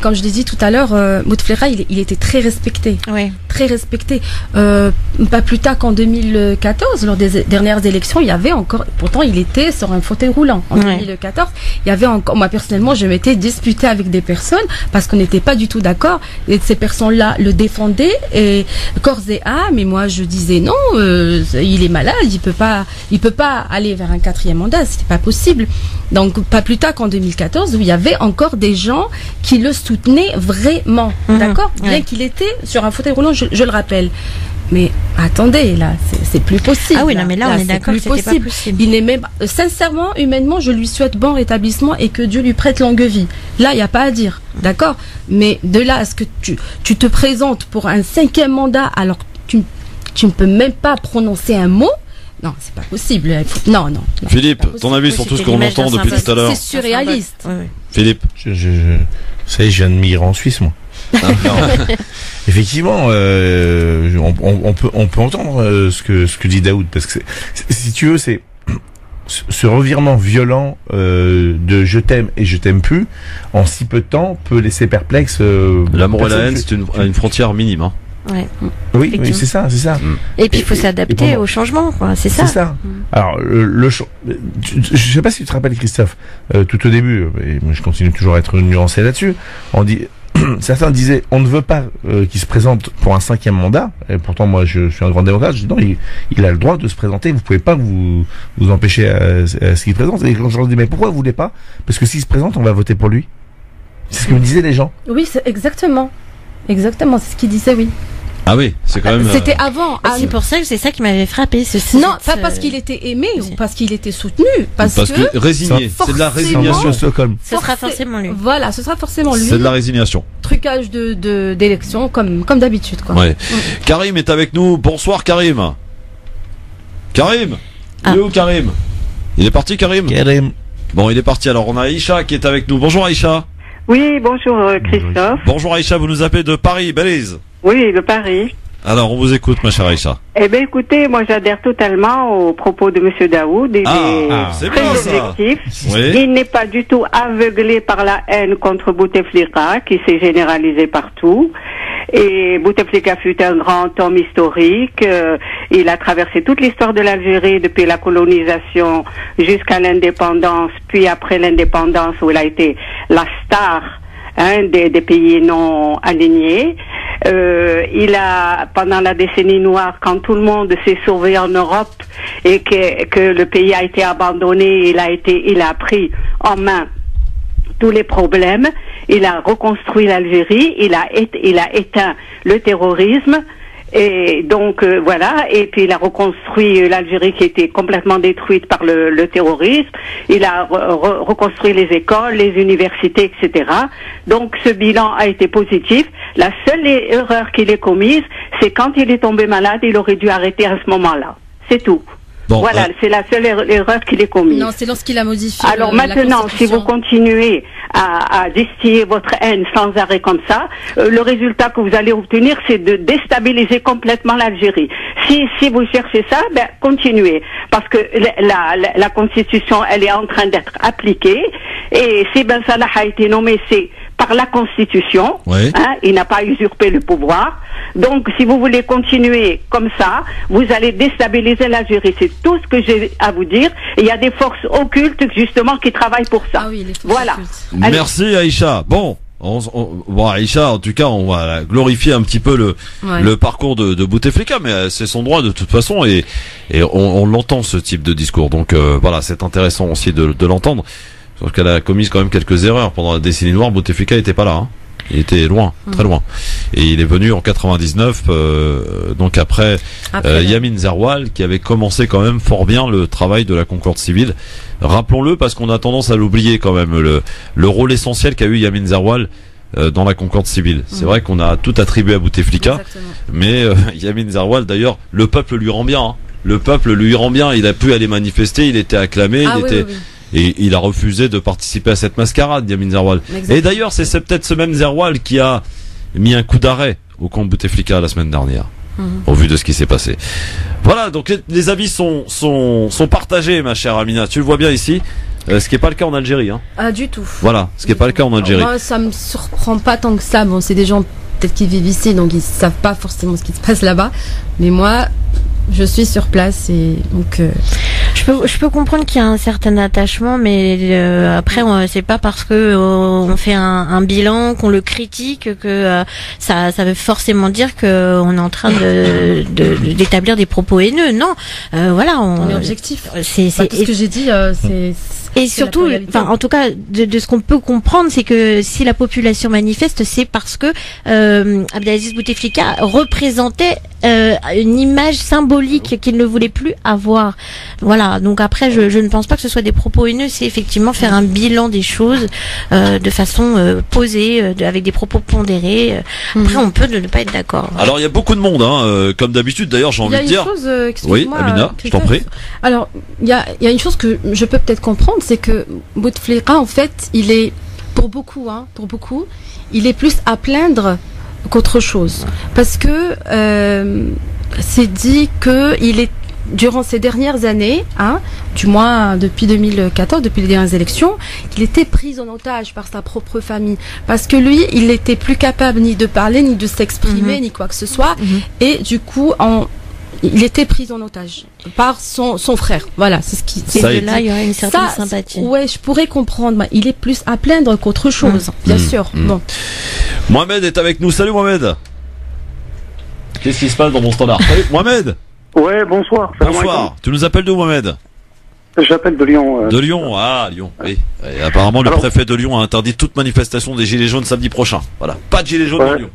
Comme je l'ai dit tout à l'heure, Bouteflika, il était très respecté. Oui. Très respecté. Pas plus tard qu'en 2014, lors des dernières élections, il y avait encore, pourtant il était sur un fauteuil roulant. En 2014, il y avait encore, moi personnellement, je m'étais disputée avec des personnes parce qu'on n'était pas du tout d'accord. Et ces personnes-là le défendaient et corps et âme, mais moi je disais non, il est malade, il peut pas aller vers un 4e mandat, c'était pas possible. Donc pas plus tard qu'en 2014, où il y avait encore des gens qui le soutenaient vraiment, d'accord, bien qu'il était sur un fauteuil roulant, je le rappelle. Mais attendez, là, c'est plus possible. Ah oui, non, mais là on est d'accord, c'était pas possible. Il n'est même, sincèrement, humainement, je lui souhaite bon rétablissement et que Dieu lui prête longue vie. Là, il n'y a pas à dire, d'accord. Mais de là à ce que tu te présentes pour un 5e mandat alors que tu ne peux même pas prononcer un mot. Non, c'est pas possible. Non. Philippe, ton avis sur tout ce qu'on entend depuis tout à l'heure? C'est surréaliste. Philippe, ça y est, je viens de migrer en Suisse, moi. Effectivement, on peut entendre ce que dit Daoud, parce que si tu veux, c'est ce revirement violent de je t'aime et je t'aime plus en si peu de temps peut laisser perplexe. L'amour et la haine, c'est une frontière minime. Hein. Ouais. Oui, c'est ça. Et puis il faut s'adapter au changement, quoi. C'est ça. C'est ça. Alors je sais pas si tu te rappelles, Christophe, tout au début, et je continue toujours à être nuancé là-dessus. On dit certains disaient on ne veut pas qu'il se présente pour un 5e mandat. Et pourtant moi je suis un grand démocrate. Je dis non, il a le droit de se présenter. Vous pouvez pas vous empêcher à ce qu'il se présente. Et quand je leur dis mais pourquoi vous voulez pas? Parce que s'il se présente, on va voter pour lui. C'est ce que me disaient les gens. Oui, c'est exactement, c'est ce qu'ils disaient, oui. Ah oui, c'est quand même. C'était avant. C'est pour ça que c'est ça qui m'avait frappé. Non, pas parce qu'il était aimé ou parce qu'il était soutenu, parce que résigné. C'est de la résignation. Stockholm. Ce sera forcément lui. Voilà, ce sera forcément lui. C'est de la résignation. Trucage d'élection comme d'habitude, quoi. Ouais. Karim est avec nous. Bonsoir Karim. Karim. Il est où Karim? Il est parti Karim. Bon, il est parti. Alors on a Aïcha qui est avec nous. Bonjour Aïcha. Oui, bonjour Christophe. Bonjour Aïcha, vous nous appelez de Paris, Belize. Oui, de Paris. Alors, on vous écoute, ma chère Aïcha. Eh bien, écoutez, moi, j'adhère totalement aux propos de Monsieur Daoud. Il est c'est très bien, ça. objectif. Oui. Il n'est pas du tout aveuglé par la haine contre Bouteflika, qui s'est généralisée partout. Et Bouteflika fut un grand homme historique. Il a traversé toute l'histoire de l'Algérie depuis la colonisation jusqu'à l'indépendance, puis après l'indépendance où il a été la star des pays non alignés. Il a, pendant la décennie noire, quand tout le monde s'est sauvé en Europe et que le pays a été abandonné, il a pris en main tous les problèmes. Il a reconstruit l'Algérie, il a éteint le terrorisme. Et donc voilà, et puis il a reconstruit l'Algérie qui était complètement détruite par le terrorisme. Il a reconstruit les écoles, les universités, etc. Donc ce bilan a été positif. La seule erreur qu'il ait commise, c'est quand il est tombé malade, il aurait dû arrêter à ce moment-là. C'est tout. Bon, voilà, c'est la seule erreur qu'il ait commise. Non, c'est lorsqu'il a modifié. Alors maintenant, si vous continuez à distiller votre haine sans arrêt comme ça, le résultat que vous allez obtenir, c'est de déstabiliser complètement l'Algérie. Si vous cherchez ça, ben continuez, parce que la Constitution, elle est en train d'être appliquée, et si Ben Salah a été nommé, c'est par la Constitution. Oui. Il n'a pas usurpé le pouvoir. Donc, si vous voulez continuer comme ça, vous allez déstabiliser l'Algérie. C'est tout ce que j'ai à vous dire. Et il y a des forces occultes, justement, qui travaillent pour ça. Ah oui, les forces voilà. occultes. Merci Aïcha. Bon, Aïcha, en tout cas, on va glorifier un petit peu le parcours de Bouteflika, mais c'est son droit de toute façon, et on l'entend, ce type de discours. Donc voilà, c'est intéressant aussi de l'entendre. Sauf qu'elle a commis quand même quelques erreurs. Pendant la décennie noire, Bouteflika n'était pas là. Hein. Il était loin, très loin. Et il est venu en 99, donc après Yamin Zerwal, qui avait commencé quand même fort bien le travail de la concorde civile. Rappelons-le, parce qu'on a tendance à l'oublier quand même, le rôle essentiel qu'a eu Yamin Zerwal dans la concorde civile. C'est vrai qu'on a tout attribué à Bouteflika, mais Yamin Zerwal, d'ailleurs, le peuple lui rend bien. Hein. Le peuple lui rend bien. Il a pu aller manifester, il était acclamé, oui. Et il a refusé de participer à cette mascarade, Yamin Zerwal. Et d'ailleurs, c'est peut-être ce même Zerwal qui a mis un coup d'arrêt au camp Bouteflika la semaine dernière, au vu de ce qui s'est passé. Voilà, donc les avis sont partagés, ma chère Amina. Tu le vois bien ici, ce qui n'est pas le cas en Algérie. Hein. Ah, du tout. Voilà, ce qui n'est pas le cas en Algérie. Moi, ça me surprend pas tant que ça. Bon, c'est des gens peut-être qui vivent ici, donc ils savent pas forcément ce qui se passe là-bas. Mais moi, je suis sur place et donc. Je peux comprendre qu'il y a un certain attachement, mais après c'est pas parce que on fait un bilan, qu'on le critique, que ça veut forcément dire que on est en train d'établir des propos haineux. Non, voilà, on est objectif. C'est tout ce que j'ai dit. Et surtout, enfin, en tout cas, de ce qu'on peut comprendre, c'est que si la population manifeste, c'est parce que Abdelaziz Bouteflika représentait une image symbolique qu'il ne voulait plus avoir. Voilà. Donc après, je ne pense pas que ce soit des propos haineux. C'est effectivement faire un bilan des choses de façon posée, avec des propos pondérés. Après, on peut ne pas être d'accord. Alors, il y a beaucoup de monde, hein, comme d'habitude. D'ailleurs, j'ai envie de dire. Oui, Amina, je t'en prie. Alors, il y a une chose que je peux peut-être comprendre, c'est que Bouteflika, en fait, il est pour beaucoup, il est plus à plaindre qu'autre chose, parce que c'est dit que il est durant ces dernières années, du moins depuis 2014, depuis les dernières élections, qu'il était pris en otage par sa propre famille, parce que lui, il n'était plus capable ni de parler, ni de s'exprimer, ni quoi que ce soit, et du coup, il était pris en otage par son frère. Voilà, c'est ce qui. Et de là, il y aurait une certaine sympathie. Ouais, je pourrais comprendre. Mais il est plus à plaindre qu'autre chose, bien sûr. Bon. Mohamed est avec nous. Salut Mohamed. Qu'est-ce qui se passe dans mon standard? Salut Mohamed. Ouais, bonsoir. Bonsoir. Tu nous appelles d'où Mohamed? J'appelle de Lyon. De Lyon, Lyon. Oui. Et apparemment, le préfet de Lyon a interdit toute manifestation des Gilets jaunes samedi prochain. Voilà. Pas de Gilets jaunes à Lyon.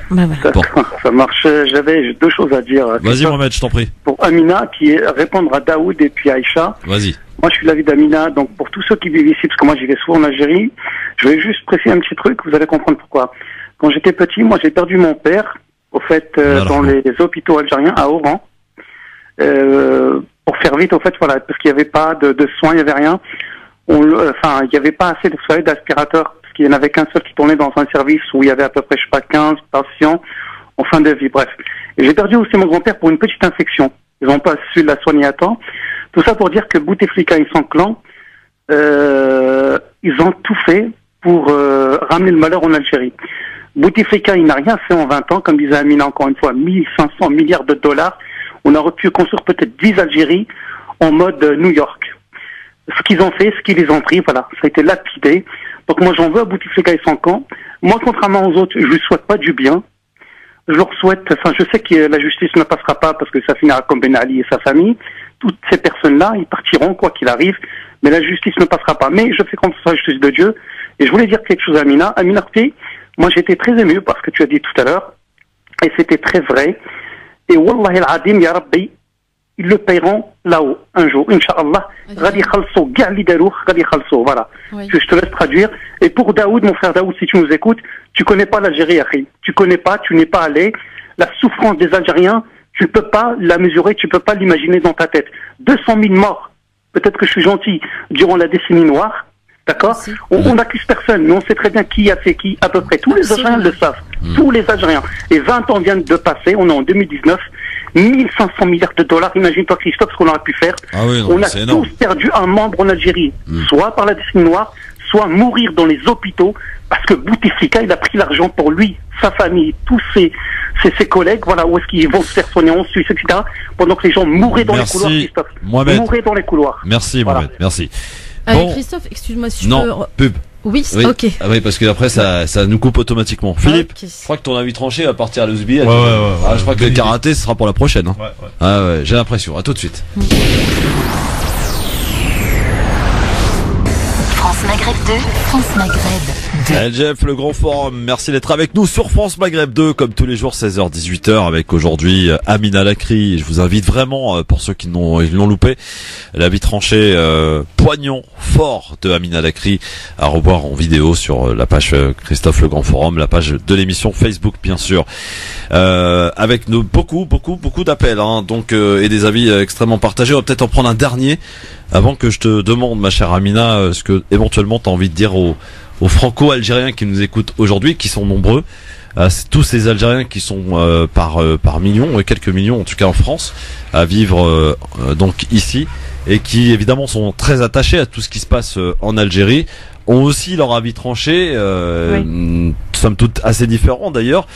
Bah voilà. Bon. Ça marche. J'avais deux choses à dire. Vas-y Mohamed, je t'en prie. Pour Amina, qui est répondre à Daoud et puis Aïcha. Vas-y. Moi, je suis de l'avis d'Amina. Donc, pour tous ceux qui vivent ici, parce que moi, j'y vais souvent en Algérie, je vais juste préciser un petit truc. Vous allez comprendre pourquoi. Quand j'étais petit, moi, j'ai perdu mon père, au fait, dans les hôpitaux algériens à Oran. Pour faire vite, au fait, voilà, parce qu'il n'y avait pas de soins, il n'y avait rien. Il n'y avait pas assez de d'aspirateurs, parce qu'il n'y en avait qu'un seul qui tournait dans un service où il y avait à peu près, je sais pas, 15 patients en fin de vie, bref. Et j'ai perdu aussi mon grand-père pour une petite infection. Ils n'ont pas su la soigner à temps. Tout ça pour dire que Bouteflika et son clan, ils ont tout fait pour ramener le malheur en Algérie. Bouteflika, il n'a rien fait en 20 ans, comme disait Amina encore une fois, 1500 milliards de dollars. On aurait pu construire peut-être 10 Algéries en mode New York. Ce qu'ils ont fait, ce qu'ils les ont pris, voilà, ça a été lapidé. Donc moi j'en veux à Bouteflika et son camp. Moi, contrairement aux autres, je lui souhaite pas du bien. Je leur souhaite, je sais que la justice ne passera pas parce que ça finira comme Ben Ali et sa famille. Toutes ces personnes-là, ils partiront quoi qu'il arrive, mais la justice ne passera pas. Mais je fais confiance à la justice de Dieu. Et je voulais dire quelque chose à Amina. Amina, moi j'étais très ému par ce que tu as dit tout à l'heure. Et c'était très vrai. Et Wallahi al-Adim, Ya Rabbi, ils le paieront là-haut, un jour, Inch'Allah. Ghadi khalso, gali darouk, ghadi khalso, voilà. Oui. Je te laisse traduire. Et pour Daoud, mon frère Daoud, si tu nous écoutes, tu connais pas l'Algérie, Akhi. Tu connais pas, tu n'es pas allé. La souffrance des Algériens, tu peux pas la mesurer, tu peux pas l'imaginer dans ta tête. 200 000 morts, peut-être que je suis gentil, durant la décennie noire. D'accord? On n'accuse personne, mais on sait très bien qui a fait qui, à peu près. Tous les Algériens le savent. Tous les Algériens. Et 20 ans viennent de passer, on est en 2019. 1500 milliards de dollars, imagine-toi Christophe ce qu'on aurait pu faire. On a tous perdu un membre en Algérie, soit par la décennie noire, soit mourir dans les hôpitaux, parce que Bouteflika, il a pris l'argent pour lui, sa famille, tous ses collègues, voilà, où est-ce qu'ils vont se faire soigner en Suisse, etc. Pendant que les gens mouraient dans les couloirs, Christophe. Mouraient dans les couloirs. Merci Mohamed, merci. Christophe, excuse-moi si non, pub. Oui, ok. Ah oui, parce que après ça nous coupe automatiquement. Philippe, je crois que ton avis tranché va partir à l'Ouzbi. Ouais. Je crois que le karaté ce sera pour la prochaine. Hein. Ouais. Ah ouais, j'ai l'impression. À tout de suite. France Maghreb 2, France Maghreb 2. Jeff, le grand forum, merci d'être avec nous sur France Maghreb 2, comme tous les jours, 16h, 18h, avec aujourd'hui Amina Lakri. Je vous invite vraiment, pour ceux qui l'ont loupé, l'avis tranché poignant, fort de Amina Lakri, à revoir en vidéo sur la page Christophe le grand forum, la page de l'émission Facebook, bien sûr, avec beaucoup d'appels, hein, donc et des avis extrêmement partagés. On va peut-être en prendre un dernier avant que je te demande, ma chère Amina, ce que éventuellement tu as envie de dire aux franco-algériens qui nous écoutent aujourd'hui, qui sont nombreux, tous ces Algériens qui sont par millions, et quelques millions en tout cas en France, à vivre donc ici, et qui évidemment sont très attachés à tout ce qui se passe en Algérie, ont aussi leur avis tranché, somme toute assez différents d'ailleurs,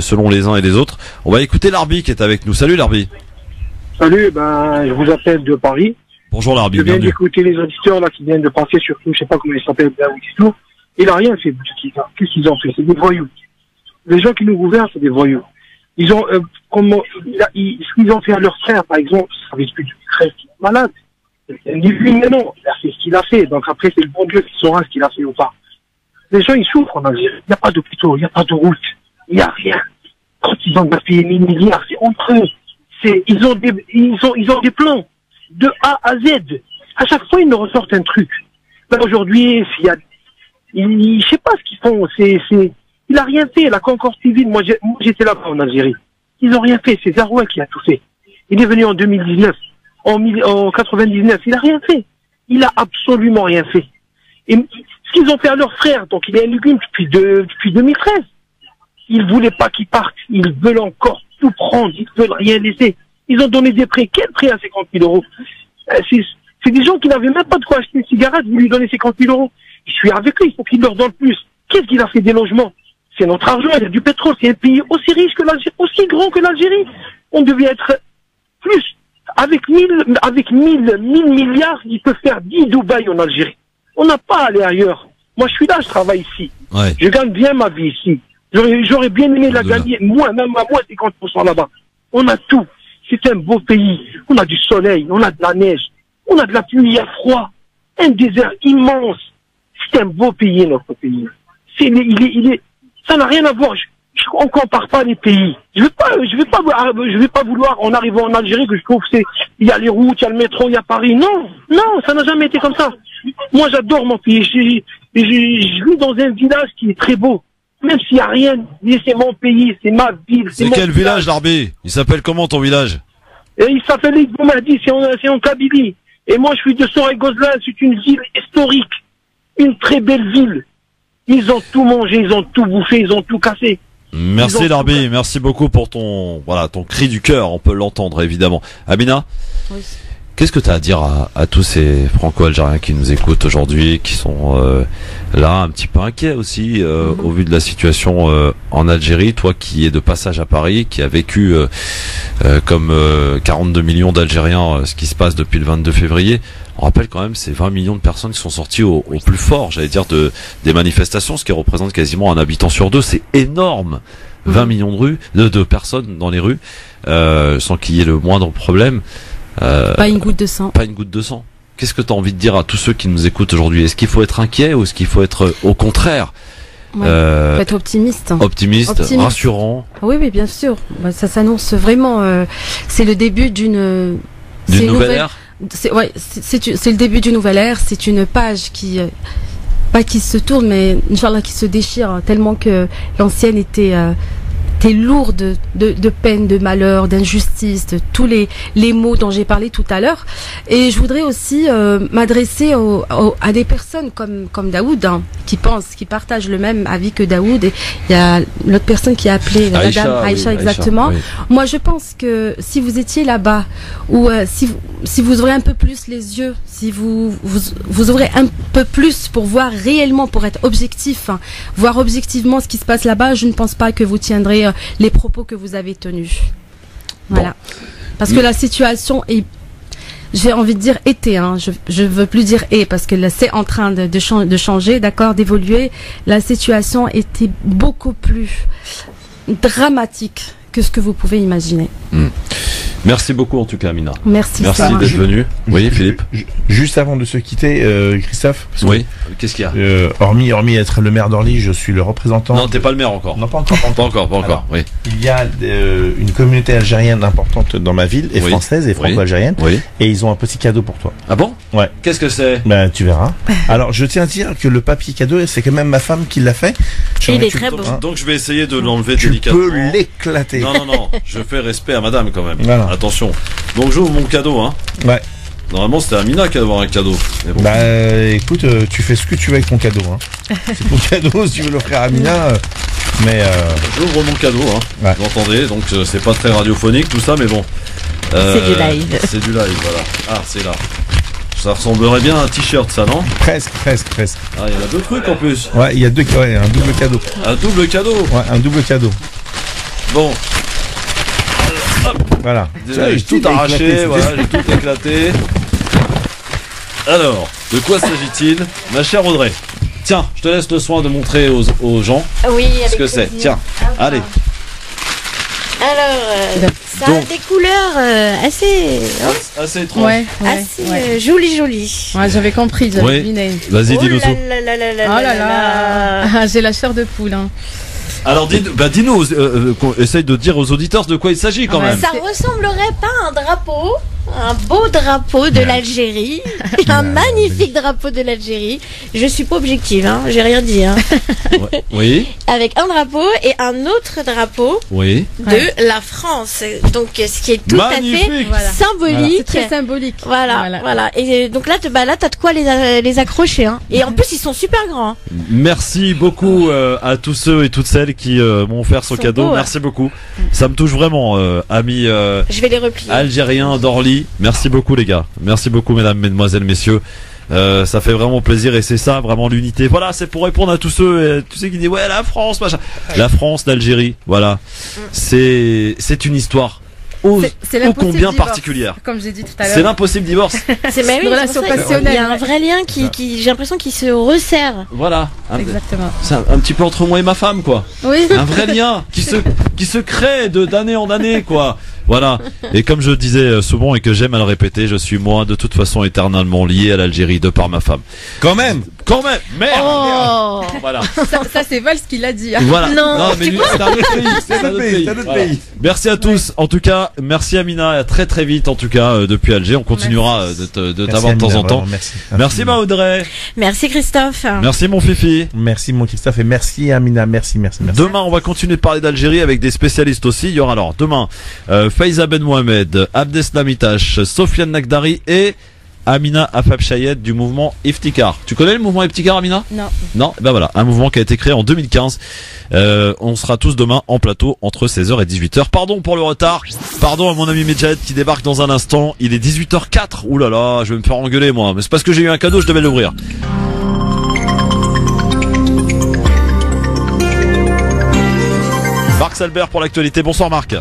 selon les uns et les autres. On va écouter Larbi qui est avec nous. Salut Larbi. Salut, je vous appelle de Paris. Bonjour Larbi, je viens bienvenue. d'écouter les auditeurs là qui viennent de passer, surtout, je sais pas comment ils s'appellent, et tout. Il a rien fait, Bouteflika. Qu'est-ce qu'ils ont fait? C'est des voyous. Les gens qui nous gouvernent, c'est des voyous. Ils ont, ce qu'ils ont fait à leur frère, par exemple, ça avait plus de frère qui est malade. Ni lui, ni non. Il a fait ce qu'il a fait. Donc après, c'est le bon Dieu qui saura ce qu'il a fait ou pas. Les gens, ils souffrent en Algérie. Il n'y a pas d'hôpitaux, il n'y a pas de route. Il n'y a rien. Quand ils ont payé 1000 milliards, c'est entre eux. Ils ont des plans. De A à Z. À chaque fois, ils nous ressortent un truc. Là, aujourd'hui, je sais pas ce qu'ils font. Il a rien fait. La concorde civile, moi, j'étais là-bas en Algérie. Ils ont rien fait. C'est Zarouin qui a tout fait. Il est venu en 2019. En 99. Il a rien fait. Il a absolument rien fait. Et ce qu'ils ont fait à leur frère, donc il est un légume depuis 2013. Ils voulaient pas qu'il parte. Ils veulent encore tout prendre. Ils veulent rien laisser. Ils ont donné des prêts. Quel prêt à 50 000 euros? C'est des gens qui n'avaient même pas de quoi acheter une cigarette. Vous lui donnez 50 000 euros. Je suis avec eux. Il faut qu'il leur donne plus. Qu'est-ce qu'il a fait des logements? C'est notre argent. Il y a du pétrole. C'est un pays aussi riche que l'Algérie, aussi grand que l'Algérie. On devait être plus. Avec 1000 milliards, il peut faire 10 Dubaï en Algérie. On n'a pas à aller ailleurs. Moi, je suis là, je travaille ici. Ouais. Je gagne bien ma vie ici. J'aurais bien aimé la gagner, moi, même à moi, 50% là-bas. On a tout. C'est un beau pays. On a du soleil, on a de la neige, on a de la pluie, il y a froid. Un désert immense. C'est un beau pays, notre pays. Ça n'a rien à voir. On compare pas les pays. Je vais pas vouloir, en arrivant en Algérie, que je trouve il y a les routes, il y a le métro, il y a Paris. Non, ça n'a jamais été comme ça. Moi, j'adore mon pays. Je vis dans un village qui est très beau. Même s'il n'y a rien, c'est mon pays, c'est ma ville. C'est quel village, Larbi? Il s'appelle comment ton village? Et il s'appelle Boumadi, c'est en Kabylie. Et moi, je suis de Soray-Gozlan, c'est une ville historique. Une très belle ville. Ils ont tout mangé, ils ont tout bouffé, ils ont tout cassé. Merci Larbi, merci beaucoup pour ton cri du cœur, on peut l'entendre évidemment. Amina, oui. Qu'est-ce que tu as à dire à tous ces franco-algériens qui nous écoutent aujourd'hui, qui sont là un petit peu inquiets aussi au vu de la situation en Algérie, toi qui es de passage à Paris, qui a vécu comme 42 millions d'Algériens ce qui se passe depuis le 22 février. On rappelle quand même ces 20 millions de personnes qui sont sorties au plus fort, j'allais dire, des manifestations, ce qui représente quasiment un habitant sur deux. C'est énorme. 20 millions de personnes dans les rues, sans qu'il y ait le moindre problème. Pas une goutte de sang. Pas une goutte de sang. Qu'est-ce que tu as envie de dire à tous ceux qui nous écoutent aujourd'hui? Est-ce qu'il faut être inquiet ou est-ce qu'il faut être au contraire faut être optimiste. Optimiste, rassurant. Oui, bien sûr. Ça s'annonce vraiment. C'est le début d'une nouvelle ère. C'est le début d'une nouvelle ère. C'est une page qui pas qui se tourne, mais Inch'Allah qui se déchire tellement que l'ancienne était lourde de peine, de malheur, d'injustice, de tous les mots dont j'ai parlé tout à l'heure. Et je voudrais aussi m'adresser à des personnes comme Daoud, qui partagent le même avis que Daoud. Et il y a l'autre personne qui a appelé Madame Aïcha, exactement. Oui. Moi, je pense que si vous étiez là-bas, ou si vous ouvrez un peu plus les yeux, si vous ouvrez un peu plus pour voir réellement, pour être objectif, voir objectivement ce qui se passe là-bas, je ne pense pas que vous tiendrez les propos que vous avez tenus. Voilà. Bon. Parce que la situation est, j'ai envie de dire était, je veux plus dire est, parce que là c'est en train de changer, d'accord, d'évoluer. La situation était beaucoup plus dramatique que ce que vous pouvez imaginer. Merci beaucoup en tout cas, Amina. Merci d'être venu. Oui, Philippe. Juste avant de se quitter, Christophe. Oui. Qu'est-ce qu'il y a? Hormis être le maire d'Orly, je suis le représentant. Non, t'es pas le maire encore. Non, pas encore. Alors, oui. Il y a une communauté algérienne importante dans ma ville, et française et franco-algérienne. Oui. Et ils ont un petit cadeau pour toi. Ah bon? Ouais. Qu'est-ce que c'est? Ben, tu verras. Alors, je tiens à dire que le papier cadeau, c'est quand même ma femme qui l'a fait. Il est très beau. Donc, je vais essayer de l'enlever délicatement. Tu peux l'éclater. Non. Je fais respect à madame quand même. Voilà. Attention. Donc j'ouvre mon cadeau, Ouais. Normalement c'était Amina qui a avoir un cadeau. Mais bon. Bah écoute, tu fais ce que tu veux avec ton cadeau, C'est ton cadeau si tu veux l'offrir à Amina. Mais j'ouvre mon cadeau, Ouais. Vous entendez, donc c'est pas très radiophonique tout ça, mais bon. C'est du live. C'est du live, voilà. Ah, c'est là. Ça ressemblerait bien à un t-shirt, ça, non? Presque. Ah, il y en a deux trucs en plus. Ouais, il y a un double cadeau. Un double cadeau? Ouais, un double cadeau. Bon. Hop. Voilà. J'ai tout arraché, j'ai tout éclaté. Alors, de quoi s'agit-il, ma chère Audrey? Tiens, je te laisse le soin de montrer aux gens ce que c'est. Tiens, allez. Alors, ça a des couleurs assez étranges. Ouais, assez jolies. Ouais, j'avais compris, j'avais deviné. Vas-y, dis-nous tout. Oh là là, j'ai la chair de poule. Alors dis-nous, essaye de dire aux auditeurs de quoi il s'agit quand même. Ça ressemblerait pas à un drapeau, un beau drapeau de l'Algérie, un magnifique drapeau de l'Algérie. Je suis pas objective, j'ai rien dit. Oui. Avec un drapeau et un autre drapeau de la France. Donc ce qui est tout magnifique. À fait symbolique. C'est très symbolique. Voilà. Et donc là, t'as de quoi les accrocher. Et en plus, ils sont super grands. Merci beaucoup à tous ceux et toutes celles qui m'ont offert ce cadeau. Beaux, merci beaucoup. Ça me touche vraiment, amis je vais les replier. Algériens d'Orly. Merci beaucoup les gars. Merci beaucoup mesdames, mesdemoiselles, messieurs. Ça fait vraiment plaisir et c'est ça vraiment l'unité. Voilà, c'est pour répondre à tous ceux qui disent ouais la France machin. La France d'Algérie, voilà. C'est une histoire. C'est ô combien particulière. Comme j'ai dit tout à l'heure. C'est l'impossible divorce. C'est une relation passionnelle. Il y a un vrai lien qui j'ai l'impression qu'il se resserre. Voilà. Exactement. C'est un petit peu entre moi et ma femme, quoi. Oui. Un vrai lien qui se crée d'année en année, quoi. Voilà. Et comme je disais souvent et que j'aime à le répéter, je suis moi de toute façon éternellement lié à l'Algérie de par ma femme. Quand même. Merde. Oh. Voilà. Ça c'est Valls qui l'a dit. Hein. Voilà. Non, mais lui, c'est un autre pays. C'est un autre pays. Merci à tous. En tout cas, merci Amina. À très très vite. En tout cas, depuis Alger, on continuera de t'avoir de temps en temps. Merci ma Audrey. Merci Christophe. Merci mon Fifi. Merci mon Christophe et merci Amina. Merci. Demain, on va continuer de parler d'Algérie avec des spécialistes aussi. Il y aura alors demain Faiza Ben Mohamed, Abdeslam Itache, Sofiane Nagdari et Amina Afab Chayed du mouvement Iftikar. Tu connais le mouvement Iftikar, Amina? Non. Ben voilà, un mouvement qui a été créé en 2015. On sera tous demain en plateau entre 16h et 18h. Pardon pour le retard. Pardon à mon ami Medjed qui débarque dans un instant. Il est 18h04. Ouh là là, je vais me faire engueuler moi. Mais c'est parce que j'ai eu un cadeau, je devais l'ouvrir. Marc Salbert pour l'actualité. Bonsoir Marc.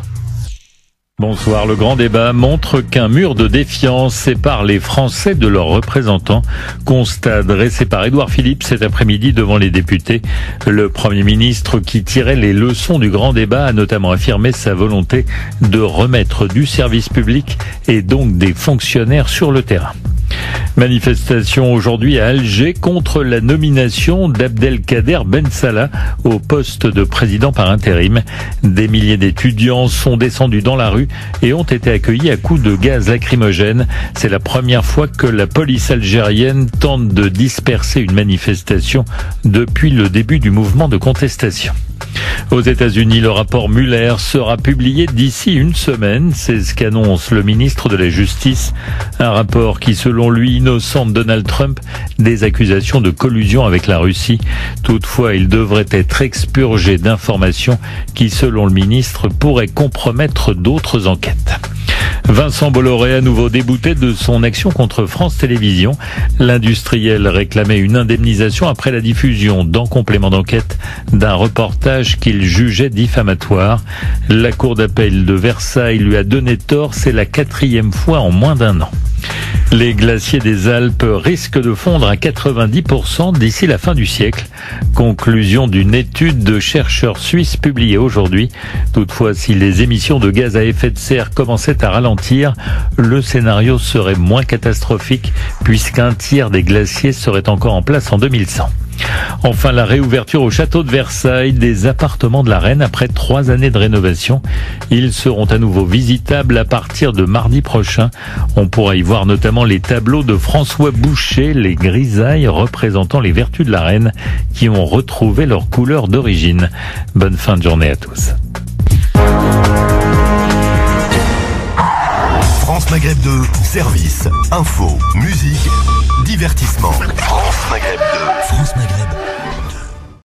Bonsoir. Le grand débat montre qu'un mur de défiance sépare les Français de leurs représentants. Constat dressé par Édouard Philippe cet après-midi devant les députés. Le Premier ministre qui tirait les leçons du grand débat a notamment affirmé sa volonté de remettre du service public et donc des fonctionnaires sur le terrain. Manifestation aujourd'hui à Alger contre la nomination d'Abdelkader Ben Salah au poste de président par intérim. Des milliers d'étudiants sont descendus dans la rue et ont été accueillis à coups de gaz lacrymogène. C'est la première fois que la police algérienne tente de disperser une manifestation depuis le début du mouvement de contestation. Aux États-Unis, le rapport Mueller sera publié d'ici une semaine. C'est ce qu'annonce le ministre de la Justice. Un rapport qui, selon lui, innocente Donald Trump des accusations de collusion avec la Russie. Toutefois, il devrait être expurgé d'informations qui, selon le ministre, pourraient compromettre d'autres enquêtes. Vincent Bolloré à nouveau débouté de son action contre France Télévisions. L'industriel réclamait une indemnisation après la diffusion dans complément d'enquête d'un reportage qu'il jugeait diffamatoire. La cour d'appel de Versailles lui a donné tort, c'est la 4e fois en moins d'un an. Les glaciers des Alpes risquent de fondre à 90% d'ici la fin du siècle. Conclusion d'une étude de chercheurs suisses publiée aujourd'hui. Toutefois, si les émissions de gaz à effet de serre commençaient à ralentir, le scénario serait moins catastrophique puisqu'un tiers des glaciers seraient encore en place en 2100. Enfin, la réouverture au château de Versailles des appartements de la reine après 3 années de rénovation. Ils seront à nouveau visitables à partir de mardi prochain. On pourra y voir notamment les tableaux de François Boucher, les grisailles représentant les vertus de la reine qui ont retrouvé leur couleur d'origine. Bonne fin de journée à tous. France Maghreb 2, service, info, musique, divertissement.